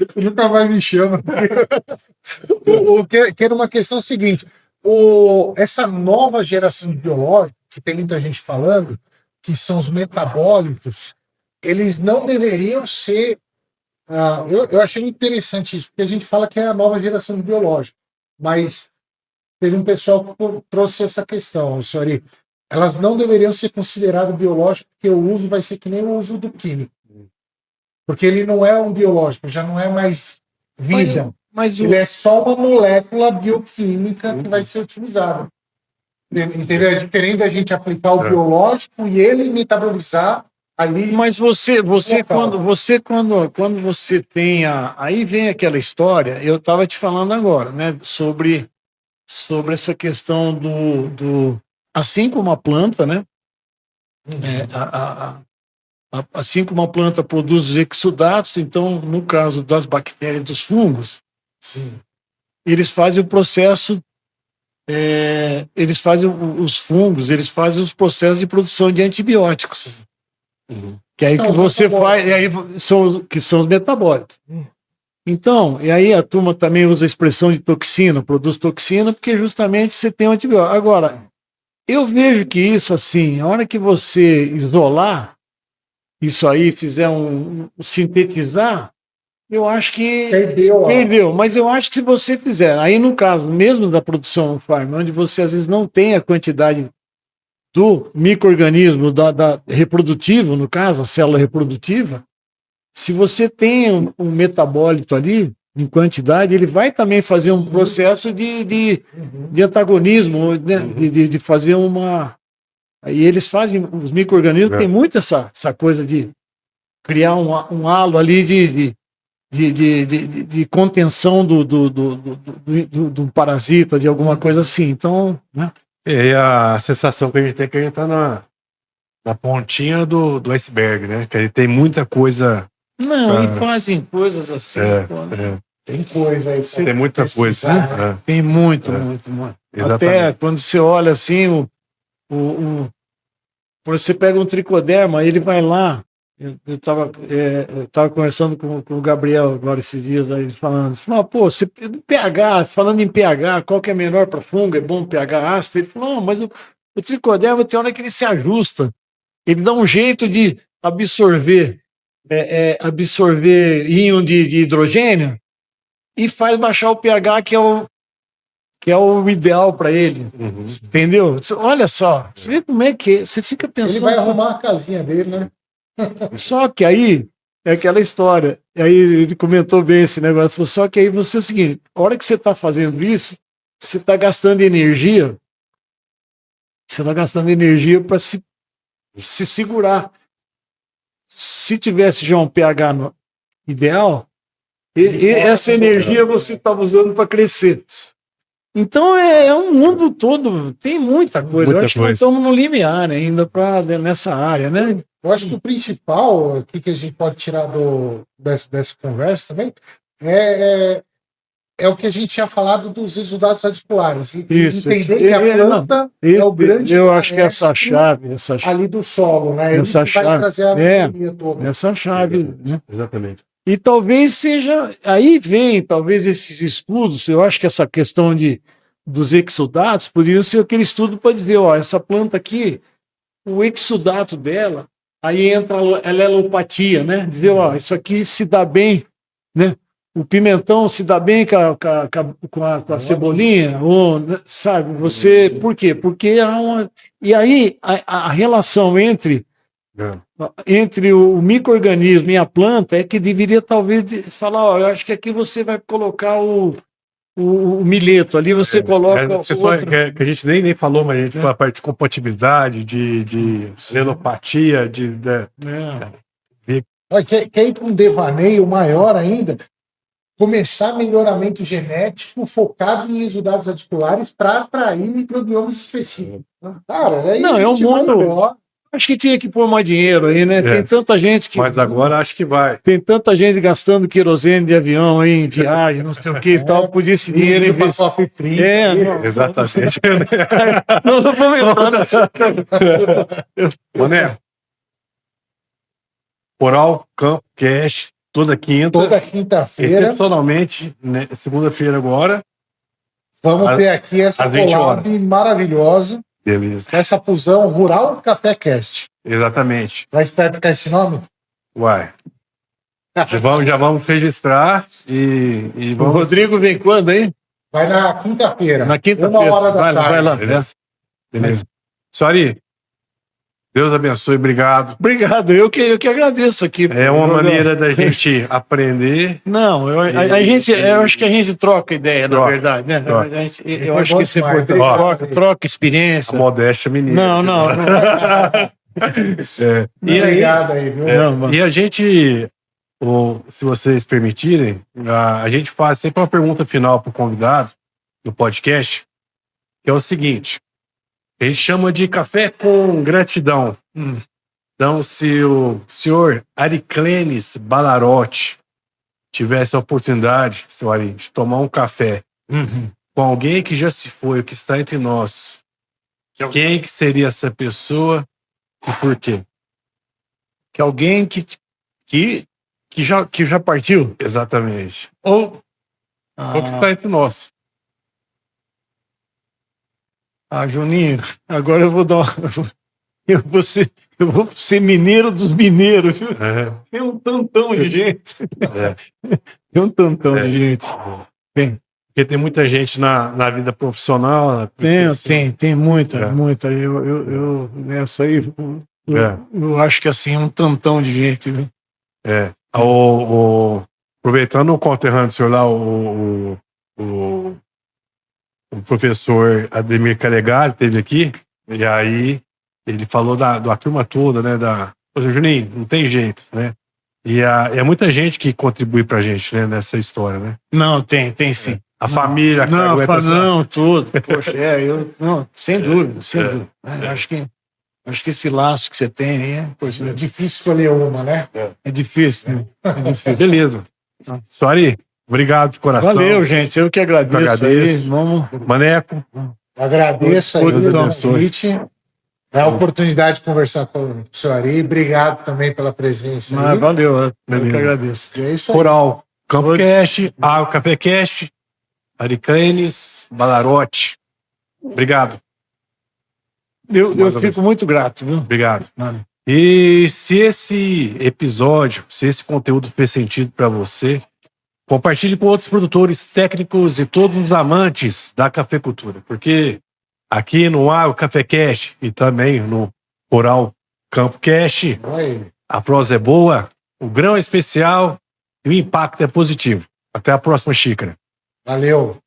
você nunca vai me chamar. Que era uma questão seguinte: essa nova geração de biológicos, que tem muita gente falando, que são os metabólitos, eles não deveriam ser. Eu achei interessante isso, porque a gente fala que é a nova geração de biológicos, mas teve um pessoal que trouxe essa questão, senhor. Elas não deveriam ser consideradas biológicas, porque o uso vai ser que nem o uso do químico. Porque ele não é um biológico, já não é mais vida. Ele é só uma molécula bioquímica que vai ser utilizada. Entendeu? É diferente da gente aplicar o biológico e ele metabolizar ali. Mas quando você tem aí vem aquela história, eu estava te falando agora, né, sobre essa questão do assim como a planta, né? Assim como a planta produz os exudatos, então, no caso das bactérias e dos fungos, eles fazem o processo, eles fazem os fungos, eles fazem os processos de produção de antibióticos. Que aí que você faz, e aí que são os metabólitos. Então, e aí a turma também usa a expressão de toxina, produz toxina, porque justamente você tem um antibiótico. Agora, eu vejo que isso, assim, a hora que você isolar isso aí, fizer sintetizar, eu acho que perdeu. Mas eu acho que se você fizer, aí no caso mesmo da produção farm, onde você às vezes não tem a quantidade do micro-organismo da reprodutivo, no caso, a célula reprodutiva, se você tem um metabólito ali, em quantidade, ele vai também fazer um processo de antagonismo, né? de fazer uma... Aí eles fazem, os micro-organismos têm muito essa coisa de criar um halo ali de contenção do parasita, de alguma coisa assim. Então, né? E a sensação que a gente tem é que a gente tá na pontinha do iceberg, né? Que aí tem muita coisa. Não, e fazem coisas assim. Pô, né? Tem coisa aí. Tem muita coisa. Né? Tem muito. Exatamente. Até quando você olha assim, você pega um tricoderma, ele vai lá. Eu tava conversando com o Gabriel agora esses dias, aí falando, pô, pH, falando em pH, qual que é melhor para fungo? É bom pH ácido? Ele falou, não, mas o tricoderma tem hora que ele se ajusta, ele dá um jeito de absorver íon de hidrogênio e faz baixar o pH, que é o ideal para ele. Uhum. Entendeu? Olha só, você vê como é que é, você fica pensando. Ele vai arrumar a casinha dele, né? Só que aí é aquela história. E aí ele comentou bem esse negócio. Falou, só que aí você é o seguinte: a hora que você está fazendo isso, você está gastando energia. Você está gastando energia para se segurar. Se tivesse já um pH ideal, essa energia você estava usando para crescer. Então é um mundo todo, tem muita coisa. Eu acho que nós estamos no limiar ainda nessa área, né? Eu acho que o principal que a gente pode tirar dessa conversa também é o que a gente tinha falado dos exudados radiculares. Entender que a planta é o grande. Eu acho que essa chave ali do solo, né? Ele essa chave, vai trazer a harmonia toda. Essa chave, né? Exatamente. E talvez seja. Aí vem, talvez, esses estudos. Eu acho que essa questão dos exudatos poderiam ser aquele estudo para dizer: ó, essa planta aqui, o exudato dela, aí entra a lelopatia, né? Dizer: ó, isso aqui se dá bem, né? O pimentão se dá bem com a cebolinha, ou, sabe? Você. Por quê? Porque há uma. E aí a relação entre o micro-organismo e a planta é que deveria talvez falar, ó, eu acho que aqui você vai colocar o mileto, ali você coloca que a gente nem falou, mas a gente a parte de compatibilidade, de lelopatia, Quer ir para um devaneio maior ainda? Começar melhoramento genético focado em exudados radiculares para atrair microbiomas específicos. Cara, aí é um mundo. Acho que tinha que pôr mais dinheiro aí, né? Tem tanta gente que. Mas agora acho que vai. Tem tanta gente gastando querosene de avião aí em viagem, não sei o que e tal. Podia esse dinheiro investir. Exatamente. Não vamos entrar. Mané. Oral Campo Cash, toda quinta-feira. Excepcionalmente, né, segunda-feira agora. Vamos ter aqui essa collab maravilhosa. Beleza. Essa fusão Rural Café Cast. Exatamente. Vai esperar ficar esse nome? Uai. Já vamos registrar e vamos... O Rodrigo vem quando, hein? Vai na quinta-feira. Na quinta-feira. 1h da tarde. Vai lá. Beleza. Suari, Deus abençoe, obrigado. Obrigado, eu que agradeço aqui. É uma maneira da gente aprender. Não, eu acho que a gente troca ideia, na verdade, né? Eu acho que isso é importante. Troca experiência. A modéstia menina. Não. Obrigado aí, viu? E a gente, se vocês permitirem, a gente faz sempre uma pergunta final para o convidado do podcast, que é o seguinte. A gente chama de café com gratidão. Então, se o senhor Ariclenes Balarotti tivesse a oportunidade, seu Ari, de tomar um café com alguém que já se foi, que está entre nós, quem que seria essa pessoa e por quê? Que alguém que já partiu? Exatamente. Ou que está entre nós. Juninho, agora eu vou eu vou ser mineiro dos mineiros, viu? Tem um tantão de gente. Tem um tantão de gente. Porque tem muita gente na vida profissional. Tem muita. Eu nessa aí, eu acho que assim, um tantão de gente, viu? Aproveitando o conterrâneo do senhor lá, o professor Ademir Calegari esteve aqui, e aí ele falou da turma toda, né? Juninho, não tem jeito, né? E é muita gente que contribui pra gente, né, nessa história, né? Não, tem sim. A família que Não, aguenta não, tudo. Poxa, não, sem dúvida, sem dúvida. Acho que esse laço que você tem aí É difícil escolher uma, né? é difícil, né? É difícil. Beleza. Soari, obrigado de coração. Valeu, gente. Eu que agradeço. Eu agradeço. Aí. Vamos. Maneco, Agradeço aí Deus o abençoe. convite. É a oportunidade de conversar com o senhor Ari. Obrigado também pela presença aí. Valeu, eu que Beleza. agradeço. E é isso aí. Coral, Campo Cash, Água Café Cash, Aricanes, Balarote. Obrigado. Eu Mais uma fico vez. muito grato, viu? Obrigado. Mano. E se esse episódio, se esse conteúdo fez sentido para você, compartilhe com outros produtores técnicos e todos os amantes da cafeicultura, porque aqui no Água Café Cash e também no Coral Campo Cash, Oi. a prosa é boa, o grão é especial e o impacto é positivo. Até a próxima xícara. Valeu.